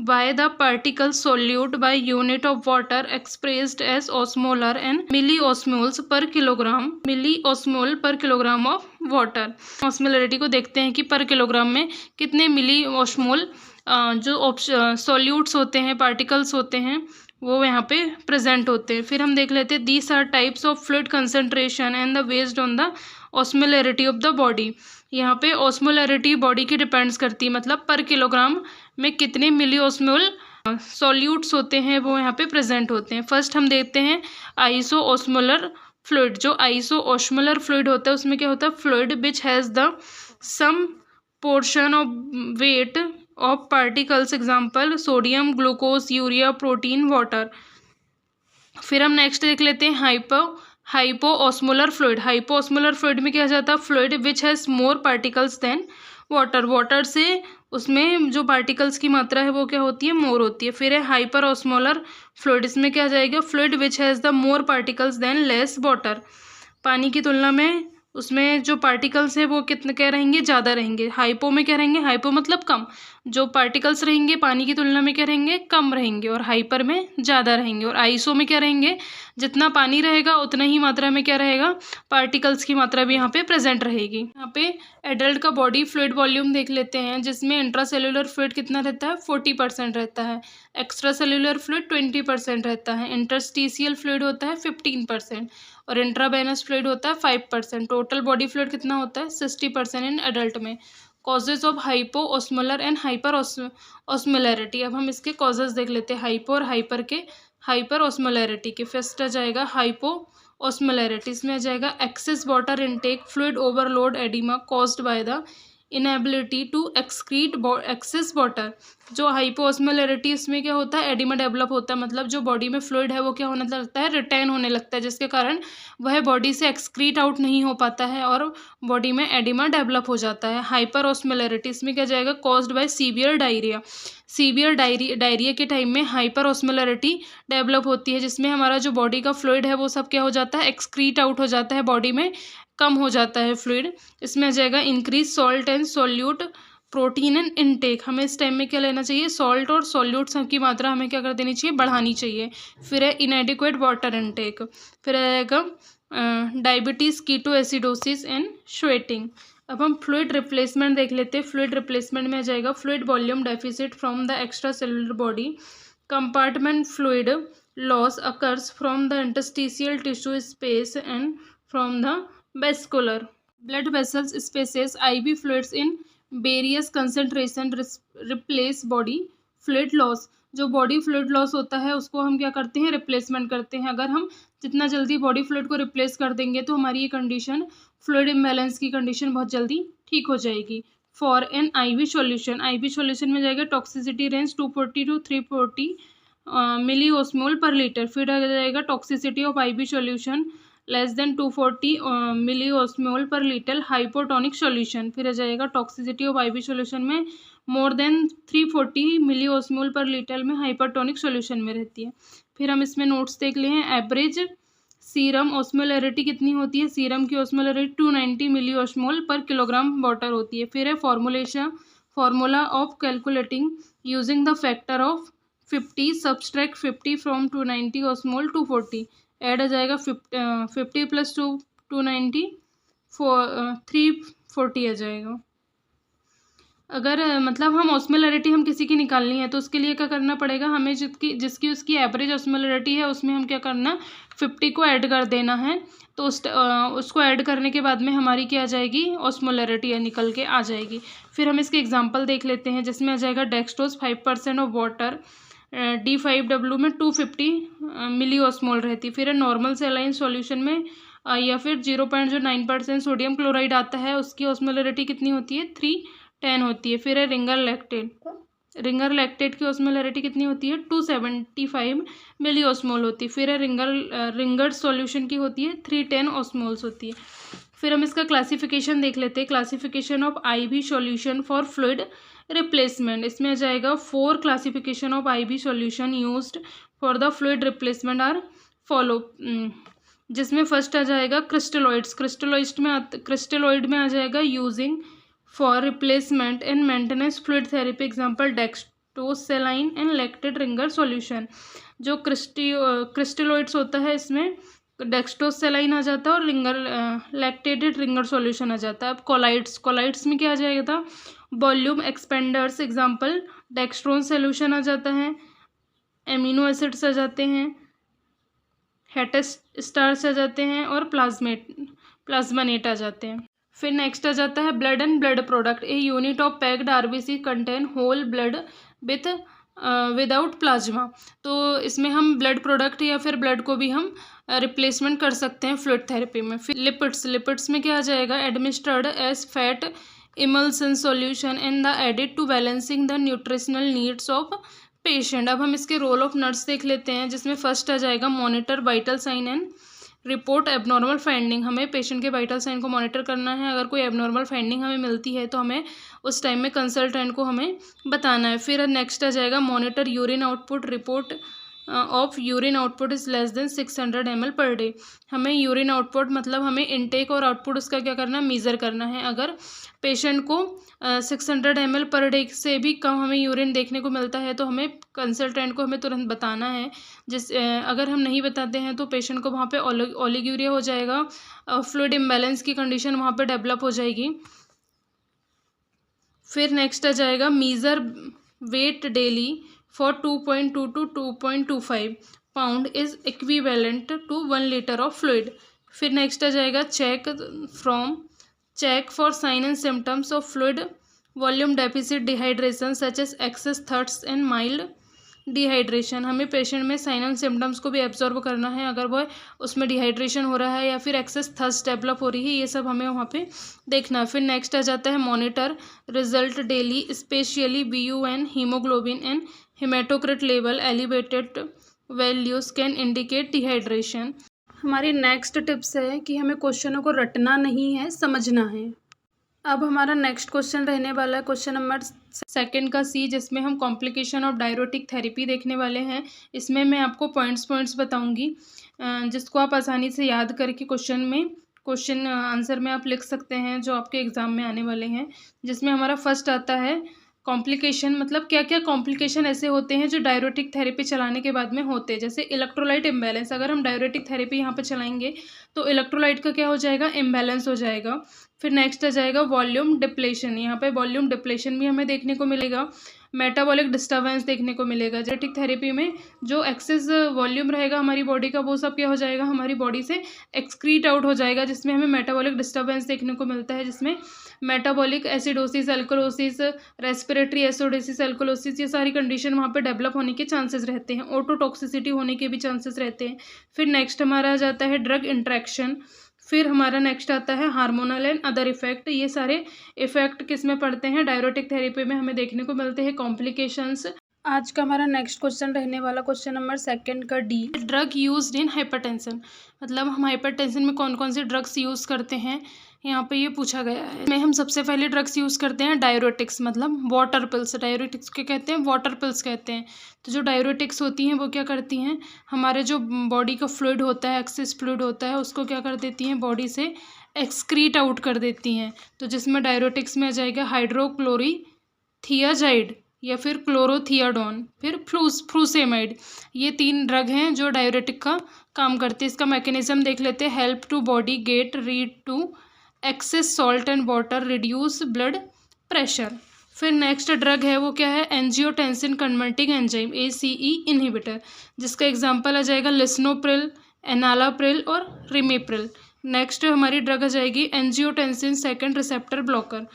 by the particle solute by unit of water expressed as osmolar and milliosmoles per kilogram, milliosmol per kilogram of water। Osmolarity को देखते हैं कि पर किलोग्राम में कितने मिली ऑस्मोल जो सॉल्यूट्स होते हैं, पार्टिकल्स होते हैं, वो यहाँ पे प्रेजेंट होते हैं। फिर हम देख लेते हैं these are types of fluid concentration and the based on the osmolarity of the body. यहाँ पे ऑस्मोलैरिटी बॉडी की डिपेंड्स करती है, मतलब पर किलोग्राम में कितने मिली ऑस्मोल सॉल्यूट्स होते हैं वो यहाँ पे प्रेजेंट होते हैं। फर्स्ट हम देखते हैं आइसो ऑस्मोलर फ्लूइड। जो आइसो ऑस्मोलर फ्लूइड होता है उसमें क्या होता है, fluid which has the same portion of weight of particles, example sodium, glucose, urea, protein, water. फिर हम नेक्स्ट देख लेते हैं hypo osmolar fluid. Hypo osmolar fluid में क्या जाता है, fluid which has more particles than water. Water से उसमें जो पार्टिकल्स की मात्रा है वो क्या होती है, मोर होती है। फिर है हाइपर ऑस्मोलर फ्लूइड। इसमें क्या जाएगा, fluid which has the more particles than less water. पानी की तुलना में उसमें जो पार्टिकल्स है वो कितने क्या रहेंगे, ज़्यादा रहेंगे। हाइपो में क्या रहेंगे, हाइपो मतलब कम, जो पार्टिकल्स रहेंगे पानी की तुलना में क्या रहेंगे, कम रहेंगे, और हाइपर में ज़्यादा रहेंगे। और आइसो में क्या रहेंगे, जितना पानी रहेगा उतना ही मात्रा में क्या रहेगा, पार्टिकल्स की मात्रा भी यहाँ पे प्रेजेंट रहेगी। यहाँ पे एडल्ट का बॉडी फ्लूइड वॉल्यूम देख लेते हैं, जिसमें इंट्रासेल्यूलर फ्लूइड कितना रहता है, 40% रहता है। एक्स्ट्रा सेल्यूलर फ्लूइड 20% रहता है। इंटरस्टिशियल फ्लूइड होता है 15% और इंट्रावेनस फ्लूइड होता है 5%। टोटल बॉडी फ्लूइड कितना होता है, 60% इन एडल्ट में। Causes of hypo osmolar and hyper osmolarity. अब हम इसके कॉजेज देख लेते हैं हाइपो और हाइपर के, हाइपर ऑस्मोलैरिटी के। फर्स्ट आ जाएगा हाइपो ऑस्मोलैरिटी, इसमें आ जाएगा excess water intake, fluid overload, oedema caused by the inability to excrete excess water. जो हाइपोऑस्मोलैरिटी, इसमें क्या होता है, एडिमा डेवलप होता है, मतलब जो बॉडी में फ्लूइड है वो क्या होने लगता है, रिटेन होने लगता है, जिसके कारण वह बॉडी से एक्सक्रीट आउट नहीं हो पाता है और बॉडी में एडिमा डेवलप हो जाता है। हाइपर ऑस्मोलैरिटी, इसमें क्या जाएगा, caused by severe diarrhoea. Severe diarrhoea के टाइम में हाइपर ऑस्मोलैरिटी डेवलप होती है, जिसमें हमारा जो बॉडी का फ्लूइड है वो सब क्या हो जाता है, एक्सक्रीट आउट हो जाता है, बॉडी में कम हो जाता है फ्लूइड। इसमें आ जाएगा increase salt and solute protein and intake. हमें इस टाइम में क्या लेना चाहिए, सॉल्ट और सॉल्यूट्स की मात्रा हमें क्या कर देनी चाहिए, बढ़ानी चाहिए। फिर है इनएडिक्वेट वाटर इनटेक। फिर आएगा diabetes, ketoacidosis and sweating. अब हम फ्लूइड रिप्लेसमेंट देख लेते हैं। फ्लूइड रिप्लेसमेंट में आ जाएगा fluid volume deficit from the extra cellular body compartment, fluid loss occurs from the interstitial tissue space and from the vascular blood vessels spaces, IV fluids in various concentration replace body fluid loss। जो body fluid loss होता है उसको हम क्या करते हैं, replacement करते हैं। अगर हम जितना जल्दी बॉडी फ्लूइड को रिप्लेस कर देंगे तो हमारी ये कंडीशन, फ्लूइड इम्बैलेंस की कंडीशन बहुत जल्दी ठीक हो जाएगी। For an IV solution, IV solution में जाएगा toxicity range 240 to 340 milli osmole per litre. फिर आ जाएगा toxicity of IV solution less than 240 milli osmole per litre hypotonic solution. फिर आ जाएगा टॉक्सिसिटी ऑफ IV सॉल्यूशन में मोर देन 340 मिली osmole per litre में हाइपरटोनिक सॉल्यूशन में रहती है। फिर हम इसमें नोट्स देख ले हैं। एवरेज सीरम ऑस्मोलैरिटी कितनी होती है, सीरम की ऑस्मोलैरिटी 290 मिली ऑस्मोल पर किलोग्राम वाटर होती है। फिर है formula of calculating using the factor of 50, subtract 50 from 290 osmol 240। Add आ जाएगा 50 प्लस 290 340 आ जाएगा। अगर मतलब हम ऑस्मोलैरिटी हम किसी की निकालनी है तो उसके लिए क्या करना पड़ेगा, हमें जिसकी उसकी एवरेज ऑस्मोलैरिटी है उसमें हम क्या करना, 50 को ऐड कर देना है। तो उसको ऐड करने के बाद में हमारी क्या आ जाएगी, ऑस्मोलैरिटी निकल के आ जाएगी। फिर हम इसके एग्जांपल देख लेते हैं, जिसमें आ जाएगा डेक्सट्रोज 5% ऑफ वाटर, D5W में 250 मिली ऑस्मोल रहती। फिर नॉर्मल सेलाइन सॉल्यूशन में या फिर 0.09% सोडियम क्लोराइड आता है, उसकी ऑस्मोलैरिटी कितनी होती है, 310 होती है। फिर है रिंगर लैक्टेट की ऑस्मोलैरिटी कितनी होती है, 275 मिली ऑस्मोल होती है। फिर है रिंगर सॉल्यूशन की होती है 310 ऑस्मोल्स होती है। फिर हम इसका क्लासिफिकेशन देख लेते हैं। Classification of IV solution for fluid replacement, इसमें आ जाएगा 4 classification of IV solution used for the fluid replacement are follow, जिसमें फर्स्ट आ जाएगा क्रिस्टलॉइड्स। क्रिस्टलॉइड में आ जाएगा using for replacement and maintenance fluid therapy, example dextrose saline and lactate Ringer solution. जो क्रिस्टलॉइड्स होता है इसमें डेक्सट्रोसेलाइन आ जाता है और लैक्टेटेड रिंगर सॉल्यूशन आ जाता है। अब कोलाइड्स में क्या आ जाएगा था, वॉल्यूम एक्सपेंडर्स, एग्जांपल डेक्सट्रोन सॉल्यूशन आ जाता है, एमिनो एसिड्स आ जाते हैं, हेटेस्टार्स आ जाते हैं और प्लाज्मानेट आ जाते हैं। फिर नेक्स्ट आ जाता है blood and blood product. A unit of packed RBC contain whole blood without plasma. तो इसमें हम ब्लड प्रोडक्ट या फिर ब्लड को भी हम रिप्लेसमेंट कर सकते हैं फ्लूइड थेरेपी में। फिर लिपिड्स में क्या आ जाएगा, administered as fat emulsion solution and the added to balancing the nutritional needs of patient. अब हम इसके रोल ऑफ नर्स देख लेते हैं, जिसमें फर्स्ट आ जाएगा monitor vital sign and report abnormal finding. हमें पेशेंट के वाइटल साइन को मॉनिटर करना है। अगर कोई एबनॉर्मल फाइंडिंग हमें मिलती है तो हमें उस टाइम में कंसल्टेंट को हमें बताना है। फिर नेक्स्ट आ जाएगा monitor urine output, report of urine output is less than 600 ml per day. हमें यूरिन आउटपुट मतलब हमें इनटेक और आउटपुट उसका क्या करना है, मेज़र करना है। अगर पेशेंट को 600 ml पर डे से भी कम हमें यूरिन देखने को मिलता है तो हमें कंसल्टेंट को हमें तुरंत बताना है। अगर हम नहीं बताते हैं तो पेशेंट को वहाँ पे ओलिगोरिया हो जाएगा, फ्लूइड इम्बैलेंस की कंडीशन वहाँ पे डेवलप हो जाएगी। फिर नेक्स्ट आ जाएगा measure weight daily for 2.2 to 2.25 pound is equivalent to 1 liter of fluid। फिर नेक्स्ट आ जाएगा check for sign and symptoms of fluid volume deficit dehydration such as excess thirst and mild dehydration, हमें patient में sign and symptoms को भी absorb करना है, अगर वो उसमें डिहाइड्रेशन हो रहा है या फिर एक्सेस थर्स्ट डेवलप हो रही है, ये सब हमें वहाँ पे देखना है। फिर नेक्स्ट आ जाता है monitor result daily specially BUN haemoglobin and haematocrit level elevated values can indicate dehydration. हमारी नेक्स्ट टिप्स है कि हमें क्वेश्चनों को रटना नहीं है, समझना है। अब हमारा नेक्स्ट क्वेश्चन रहने वाला है क्वेश्चन नंबर 2 का C, जिसमें हम कॉम्प्लिकेशन ऑफ डायरोटिक थेरेपी देखने वाले हैं। इसमें मैं आपको पॉइंट्स बताऊंगी, जिसको आप आसानी से याद करके क्वेश्चन आंसर में आप लिख सकते हैं, जो आपके एग्जाम में आने वाले हैं। जिसमें हमारा फर्स्ट आता है कॉम्प्लिकेशन, मतलब क्या क्या कॉम्प्लिकेशन ऐसे होते हैं जो डायरोटिक थेरेपी चलाने के बाद में होते हैं। जैसे इलेक्ट्रोलाइट इम्बैलेंस, अगर हम डायरोटिक थेरेपी यहाँ पर चलाएंगे तो इलेक्ट्रोलाइट का क्या हो जाएगा, इम्बैलेंस हो जाएगा। फिर नेक्स्ट आ जाएगा वॉल्यूम डिप्लेशन, यहाँ पे वॉल्यूम डिप्लेशन भी हमें देखने को मिलेगा। मेटाबॉलिक डिस्टर्बेंस देखने को मिलेगा। डायरेटिक थेरेपी में जो एक्सेस वॉल्यूम रहेगा हमारी बॉडी का, वो सब क्या हो जाएगा, हमारी बॉडी से एक्सक्रीट आउट हो जाएगा, जिसमें हमें मेटाबॉलिक डिस्टर्बेंस देखने को मिलता है। जिसमें मेटाबॉलिक एसिडोसिस, अल्कोलोसिस, रेस्पिरेटरी एसिडोसिस, अल्कोलोसिस, ये सारी कंडीशन वहाँ पे डेवलप होने के चांसेस रहते हैं। ऑटोटॉक्सिसिटी होने के भी चांसेस रहते हैं। फिर नेक्स्ट हमारा आ जाता है ड्रग इंट्रैक्शन। फिर हमारा नेक्स्ट आता है हार्मोनल एंड अदर इफेक्ट। ये सारे इफेक्ट किस में पड़ते हैं, डायरोटिक थेरेपी में हमें देखने को मिलते हैं कॉम्प्लिकेशंस। आज का हमारा नेक्स्ट क्वेश्चन रहने वाला क्वेश्चन नंबर 2 का D, drug used in hypertension, मतलब हम हाइपरटेंशन में कौन कौन सी ड्रग्स यूज़ करते हैं, यहाँ पे ये पूछा गया है। में हम सबसे पहले ड्रग्स यूज़ करते हैं डायरोटिक्स, मतलब वाटर पिल्स। डायरोटिक्स क्या कहते हैं, वाटर पिल्स कहते हैं। तो जो डायरोटिक्स होती हैं वो क्या करती हैं, हमारे जो बॉडी का फ्लूइड होता है, एक्सेस फ्लूइड होता है, उसको क्या कर देती हैं, बॉडी से एक्सक्रीट आउट कर देती हैं। तो जिसमें डायरोटिक्स में आ जाएगा हाइड्रोक्लोरीथियाजाइड या फिर क्लोरोथियाडोन, फिर फ्रूसेमाइड। ये 3 ड्रग हैं जो डायरेटिक का काम करते हैं। इसका मैकेनिज्म देख लेते हैं। Help to body get rid to excess salt and water, reduce blood pressure. फिर नेक्स्ट ड्रग है वो क्या है, angiotensin converting enzyme ACE inhibitor, जिसका एग्जांपल आ जाएगा लिस्नोप्रिल, एनालाप्रिल और रिमेप्रिल। नेक्स्ट हमारी ड्रग आ जाएगी angiotensin second receptor blocker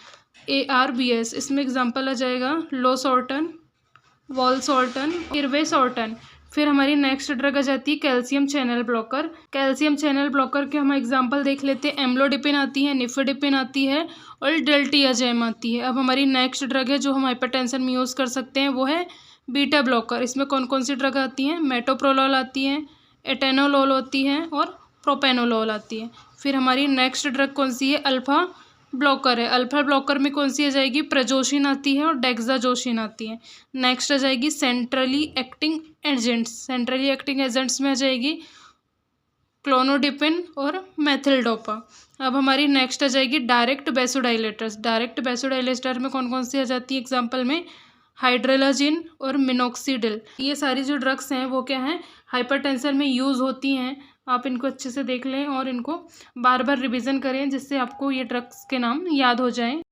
ARBS, इसमें एग्जांपल आ जाएगा लोसॉर्टन, वॉलसॉर्टन, इर्वेसॉर्टन। फिर हमारी नेक्स्ट ड्रग आ जाती है calcium channel blocker. Calcium channel blocker के हम एग्जांपल देख लेते हैं। एम्लोडिपिन आती है, निफेडिपिन आती है और डेल्टियाजैम आती है। अब हमारी नेक्स्ट ड्रग है जो हम हाइपरटेंशन में यूज़ कर सकते हैं, वो है बीटा ब्लॉकर। इसमें कौन कौन सी ड्रग आती हैं, मेटोप्रोलोल आती है, एटेनोलोल होती है और प्रोपेनोलोल आती है। फिर हमारी नेक्स्ट ड्रग कौन सी है, अल्फा ब्लॉकर है। अल्फा ब्लॉकर में कौन सी आ जाएगी, प्रजोशिन आती है और डेक्साजोशिन आती है। नेक्स्ट आ जाएगी centrally acting agents. Centrally acting agents में आ जाएगी क्लोनोडिपिन और मेथिल्डोपा। अब हमारी नेक्स्ट आ जाएगी डायरेक्ट बेसोडाइलेटर्स। डायरेक्ट बेसोडाइलेटर में कौन कौन सी आ जाती है, एग्जाम्पल में हाइड्रोलाजिन और मिनोक्सीडिल। ये सारी जो ड्रग्स हैं वो क्या हैं, हाइपरटेंशन में यूज़ होती हैं। आप इनको अच्छे से देख लें और इनको बार बार रिवीजन करें, जिससे आपको ये ड्रग्स के नाम याद हो जाएं।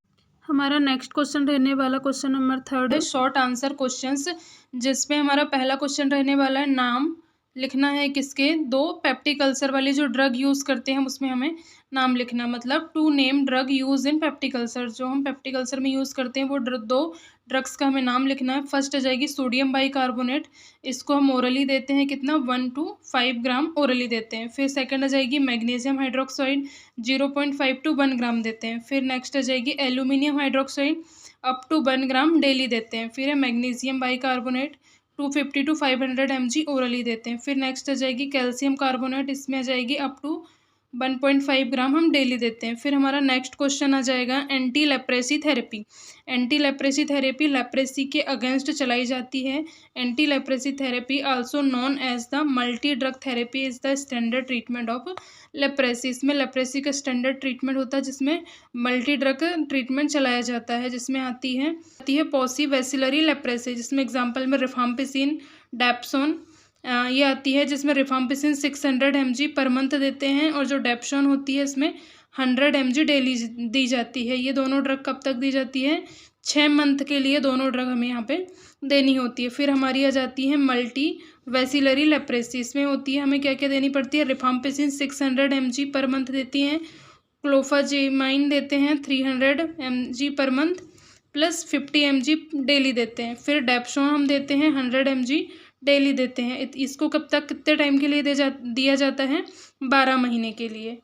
हमारा नेक्स्ट क्वेश्चन रहने वाला क्वेश्चन नंबर 3 है शॉर्ट आंसर क्वेश्चंस, जिसमें हमारा पहला क्वेश्चन रहने वाला है नाम लिखना है किसके, 2 पेप्टिक अल्सर वाली जो ड्रग यूज़ करते हैं उसमें हमें नाम लिखना, मतलब 2 name drug use in peptic ulcer. जो हम पेप्टिक अल्सर में यूज़ करते हैं वो 2 ड्रग्स का हमें नाम लिखना है। फर्स्ट आ जाएगी सोडियम बाइकार्बोनेट, इसको हम ओरली देते हैं कितना, 1 to 5 ग्राम ओरली देते हैं। फिर सेकंड आ जाएगी मैग्नीशियम हाइड्रोक्साइड, 0.5 to 1 ग्राम देते हैं। फिर नेक्स्ट आ जाएगी aluminium hydroxide, up to 1 gram daily देते हैं। फिर है magnesium bicarbonate, 250 to 500 mg orally देते हैं। फिर नेक्स्ट आ जाएगी कैल्शियम कार्बोनेट, इसमें आ जाएगी अप टू 1.5 ग्राम हम डेली देते हैं। फिर हमारा नेक्स्ट क्वेश्चन आ जाएगा anti leprosy therapy. Anti leprosy therapy leprosy के अगेंस्ट चलाई जाती है। Anti leprosy therapy also known as the multi drug therapy is the standard treatment of leprosy. इसमें लेप्रेसी का स्टैंडर्ड ट्रीटमेंट होता है, जिसमें मल्टी ड्रग ट्रीटमेंट चलाया जाता है। जिसमें आती है पॉसी वेसिलरी लेप्रेसी, जिसमें एग्जाम्पल में रिफाम्पिसिन, डेप्सोन ये आती है, जिसमें रिफाम्पिसिन 600 mg पर मंथ देते हैं और जो डेप्सोन होती है इसमें 100 mg डेली दी जाती है। ये दोनों ड्रग कब तक दी जाती है, 6 मंथ के लिए दोनों ड्रग हमें यहाँ पे देनी होती है। फिर हमारी आ जाती है मल्टी वेसिलरी लेप्रेसी, इसमें होती है हमें क्या क्या देनी पड़ती है, रिफाम्पिसिन 600 mg पर मंथ देती हैं, क्लोफाजेमाइन देते हैं 300 mg per month, plus 50 mg daily देते हैं। फिर डेप्सोन हम देते हैं 100 mg डेली देते हैं। इसको कब तक, कितने टाइम के लिए दिया जाता है? 12 महीने के लिए।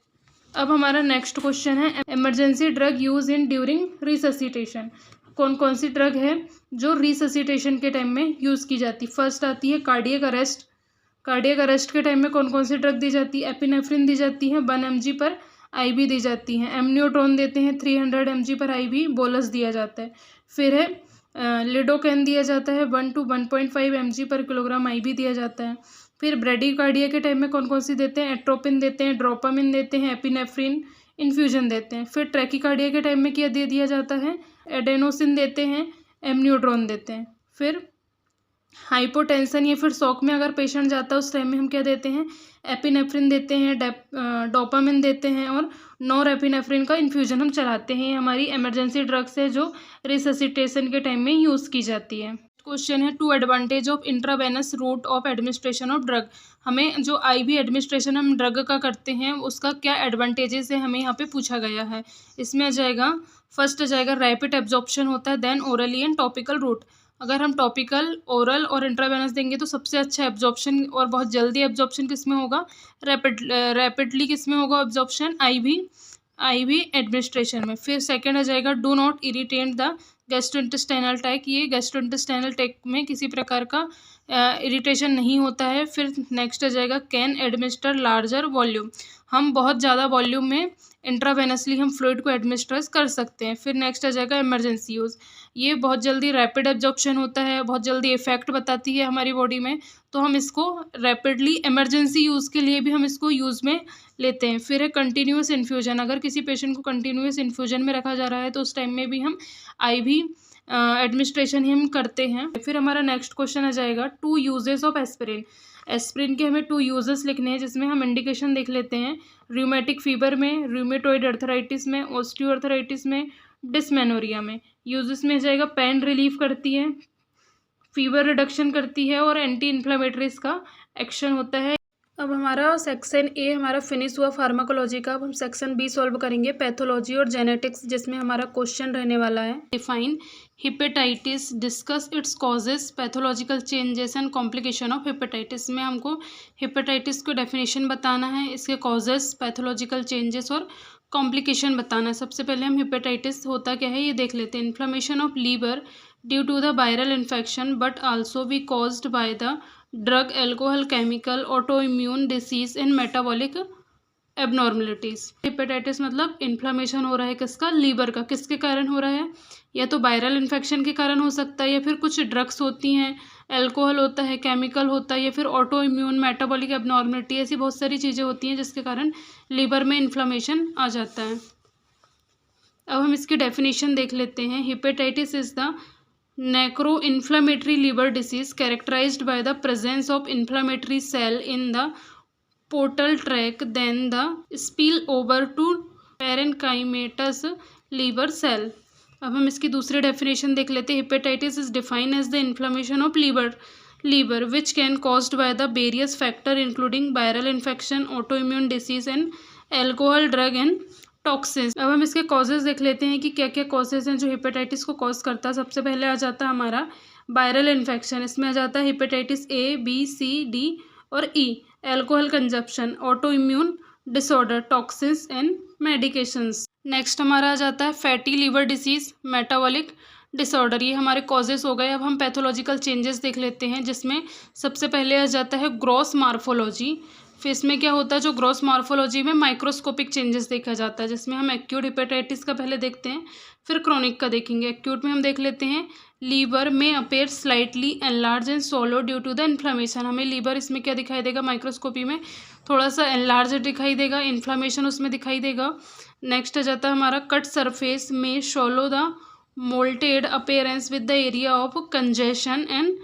अब हमारा नेक्स्ट क्वेश्चन है emergency drug use in during resuscitation. कौन कौन सी ड्रग है जो रिससिटेशन के टाइम में यूज़ की जाती? फर्स्ट आती है कार्डियक अरेस्ट। कार्डियक अरेस्ट के टाइम में कौन कौन सी ड्रग दी जाती है? एपिनेफ्रिन दी जाती है 1 mg पर IV दी जाती है। एमनियोट्रोन देते हैं 300 mg पर IV बोलस दिया जाता है। फिर है लिडोकैन दिया जाता है 1 to 1.5 mg per kilogram IV दिया जाता है। फिर ब्रेडिकार्डिया के टाइम में कौन कौन सी देते हैं? एट्रोपिन देते हैं, ड्रोपामिन देते हैं, एपिनेफ्रिन इन्फ्यूजन देते हैं। फिर ट्रैकिकार्डिया के टाइम में क्या दे दिया जाता है? एडेनोसिन देते हैं, एमनियोट्रोन देते हैं। फिर हाइपोटेंशन या फिर शॉक में अगर पेशेंट जाता है उस टाइम में हम क्या देते हैं? एपिनेफ्रिन देते हैं, डोपामिन देते हैं और नॉर एपिनेफ्रिन का इन्फ्यूजन हम चलाते हैं। ये हमारी इमरजेंसी ड्रग्स है जो रिससिटेशन के टाइम में यूज़ की जाती है। क्वेश्चन है 2 advantage of intravenous route of administration of drug. हमें जो IV एडमिनिस्ट्रेशन हम ड्रग का करते हैं उसका क्या एडवांटेजेस है हमें यहाँ पे पूछा गया है। इसमें आ जाएगा, फर्स्ट आ जाएगा रैपिड एब्जॉर्प्शन होता है, then orally and topical route. अगर हम टॉपिकल, ओरल और इंट्रावेनस देंगे तो सबसे अच्छा एब्जॉर्प्शन और बहुत जल्दी एब्जॉर्प्शन किस में होगा? रैपिडली किस में होगा एब्जॉर्प्शन? IV एडमिनिस्ट्रेशन में। फिर सेकंड आ जाएगा do not irritate the gastrointestinal tract. ये गैस्ट्रोइंटेस्टाइनल ट्रैक्ट में किसी प्रकार का इरिटेशन नहीं होता है। फिर नेक्स्ट आ जाएगा कैन एडमिनिस्टर लार्जर वॉल्यूम। हम बहुत ज़्यादा वॉल्यूम में इंट्रावेनसली हम फ्लूइड को एडमिनिस्टर कर सकते हैं। फिर नेक्स्ट आ जाएगा इमरजेंसी यूज़। ये बहुत जल्दी रैपिड एब्जॉर्प्शन होता है, बहुत जल्दी इफेक्ट बताती है हमारी बॉडी में, तो हम इसको रैपिडली इमरजेंसी यूज़ के लिए भी हम इसको यूज़ में लेते हैं। फिर है कंटिन्यूस इन्फ्यूजन। अगर किसी पेशेंट को कंटिन्यूस इन्फ्यूजन में रखा जा रहा है तो उस टाइम में भी हम IV एडमिनिस्ट्रेशन ही हम करते हैं। फिर हमारा नेक्स्ट क्वेश्चन आ जाएगा 2 यूजेस ऑफ एस्पिरिन। एस्पिरिन के हमें 2 यूजेस लिखने हैं जिसमें हम इंडिकेशन देख लेते हैं। रूमेटिक फीवर में, रूमेटॉइड अर्थराइटिस में, ऑस्टियोआर्थराइटिस में, डिस्मेनोरिया में। यूजेस में जाएगा पेन रिलीफ करती है, फीवर रिडक्शन करती है और एंटी इन्फ्लेमेटरी इसका एक्शन होता है। अब हमारा सेक्शन ए हमारा फिनिश हुआ फार्माकोलॉजी का। अब हम सेक्शन बी सॉल्व करेंगे पैथोलॉजी और जेनेटिक्स, जिसमें हमारा क्वेश्चन रहने वाला है define hepatitis, discuss it's causes, pathological changes and complication of hepatitis. में हमको हेपेटाइटिस को डेफिनेशन बताना है, इसके कॉजेस, पैथोलॉजिकल चेंजेस और कॉम्प्लिकेशन बताना है। सबसे पहले हम हेपेटाइटिस होता क्या है ये देख लेते हैं। Inflammation of liver due to the viral infection but also be caused by the drug, alcohol, chemical, auto immune disease and metabolic abnormalities. Hepatitis मतलब इन्फ्लेमेशन हो रहा है किसका? लीवर का। किसके कारण हो रहा है? या तो वायरल इन्फेक्शन के कारण हो सकता है, या फिर कुछ ड्रग्स होती हैं, एल्कोहल होता है, केमिकल होता है, या फिर ऑटो इम्यून, मेटाबॉलिक एबनॉर्मलिटी, ऐसी बहुत सारी चीज़ें होती हैं जिसके कारण लीवर में इन्फ्लेमेशन आ जाता है। अब हम इसकी डेफिनेशन देख लेते हैं। Hepatitis is the necro-inflammatory liver disease characterized by the presence of inflammatory cell in the portal tract, then the spill over to parenchymatous liver cell। अब हम इसकी दूसरी डेफिनेशन देख लेते हैं। Hepatitis is defined as the inflammation of liver which can caused by the various factor including viral infection, autoimmune disease and alcohol, drug and toxins. अब हम इसके कॉजेज देख लेते हैं कि क्या क्या कॉजेज हैं जो हेपेटाइटिस को कॉज करता है। सबसे पहले आ जाता है हमारा वायरल इन्फेक्शन। इसमें आ जाता है hepatitis A, B, C, D और E। Alcohol consumption, auto immune disorder, toxins and medications. Next हमारा आ जाता है fatty liver disease, metabolic disorder. ये हमारे कॉजेज हो गए। अब हम पैथोलॉजिकल चेंजेस देख लेते हैं जिसमें सबसे पहले आ जाता है ग्रॉस मार्फोलॉजी। फिर इसमें क्या होता है, जो ग्रॉस मार्फोलॉजी में माइक्रोस्कोपिक चेंजेस देखा जाता है, जिसमें हम एक्यूट हेपेटाइटिस का पहले देखते हैं, फिर क्रोनिक का देखेंगे। एक्यूट में हम देख लेते हैं लीवर में appear slightly enlarge and swollen due to the inflammation. हमें लीवर इसमें क्या दिखाई देगा, माइक्रोस्कोपी में थोड़ा सा एनलार्ज दिखाई देगा, इन्फ्लेमेशन उसमें दिखाई देगा। नेक्स्ट आ जाता है हमारा कट सरफेस में shallow the mottled appearance with the area of congestion and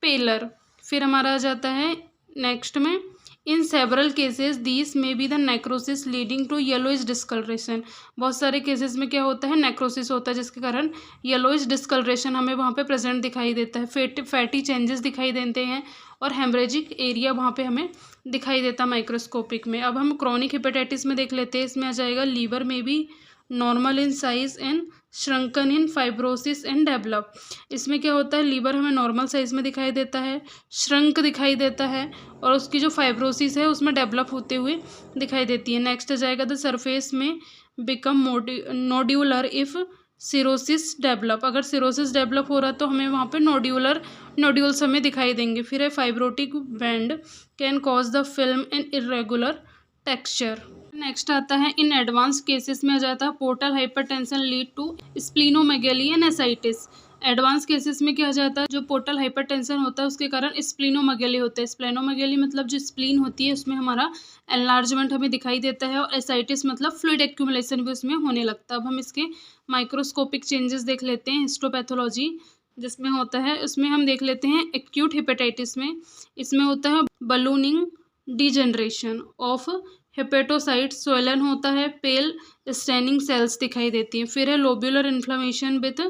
pallor. फिर हमारा आ जाता है नेक्स्ट में in several cases this may be the necrosis leading to yellowish discoloration. बहुत सारे केसेस में क्या होता है, नेक्रोसिस होता है जिसके कारण येलोइश डिस्कलरेशन हमें वहाँ पे प्रेजेंट दिखाई देता है। फैटी चेंजेस दिखाई देते हैं और हेमरेजिक एरिया वहाँ पे हमें दिखाई देता है माइक्रोस्कोपिक में। अब हम क्रोनिक हेपेटाइटिस में देख लेते हैं। इसमें आ जाएगा लीवर में भी normal in size and shrunken in fibrosis and develop. इसमें क्या होता है, लीवर हमें नॉर्मल साइज में दिखाई देता है, श्रंक दिखाई देता है, और उसकी जो फाइब्रोसिस है उसमें डेवलप होते हुए दिखाई देती है। नेक्स्ट आ जाएगा द सरफेस में become nodular if cirrhosis develop. अगर सिरोसिस डेवलप हो रहा है तो हमें वहाँ पे नोड्यूल्स हमें दिखाई देंगे। फिर है fibrotic band can cause the film and irregular texture. Next आता है इन एडवांस केसेस में आ जाता है portal hypertension lead to splenomegaly and ascites. Advance cases में क्या हो जाता है, जो पोर्टल हाइपरटेंशन होता है उसके कारण स्प्लीनोमेगेली होता है। स्प्लेनोमेगेली मतलब जो स्प्लीन होती है उसमें हमारा एनलार्जमेंट हमें दिखाई देता है, और एसाइटिस मतलब फ्लूइड एक्यूमुलेशन भी उसमें होने लगता है। अब हम इसके माइक्रोस्कोपिक चेंजेस देख लेते हैं हिस्टोपैथोलॉजी जिसमें होता है, उसमें हम देख लेते हैं एक्यूट हेपेटाइटिस में। इसमें होता है बलूनिंग डिजेनरेशन ऑफ हेपेटोसाइट, स्वैलन होता है, पेल स्टेनिंग सेल्स दिखाई देती हैं। फिर है lobular inflammation with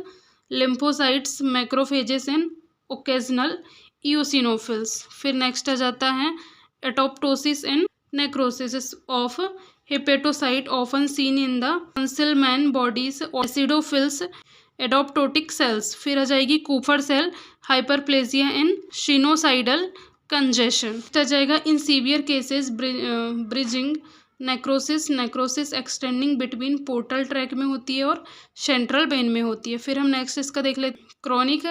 lymphocytes, macrophages and occasional eosinophils. फिर नेक्स्ट आ जाता है apoptosis and necrosis of hepatocyte often seen in the Councilman bodies acidophils apoptotic cells. फिर आ जाएगी Kupffer cell hyperplasia and sinusoidal congestion. आ जाएगा in severe cases bridging necrosis extending between portal tract में होती है और सेंट्रल वेन में होती है। फिर हम नेक्स्ट इसका देख लेते हैं क्रॉनिक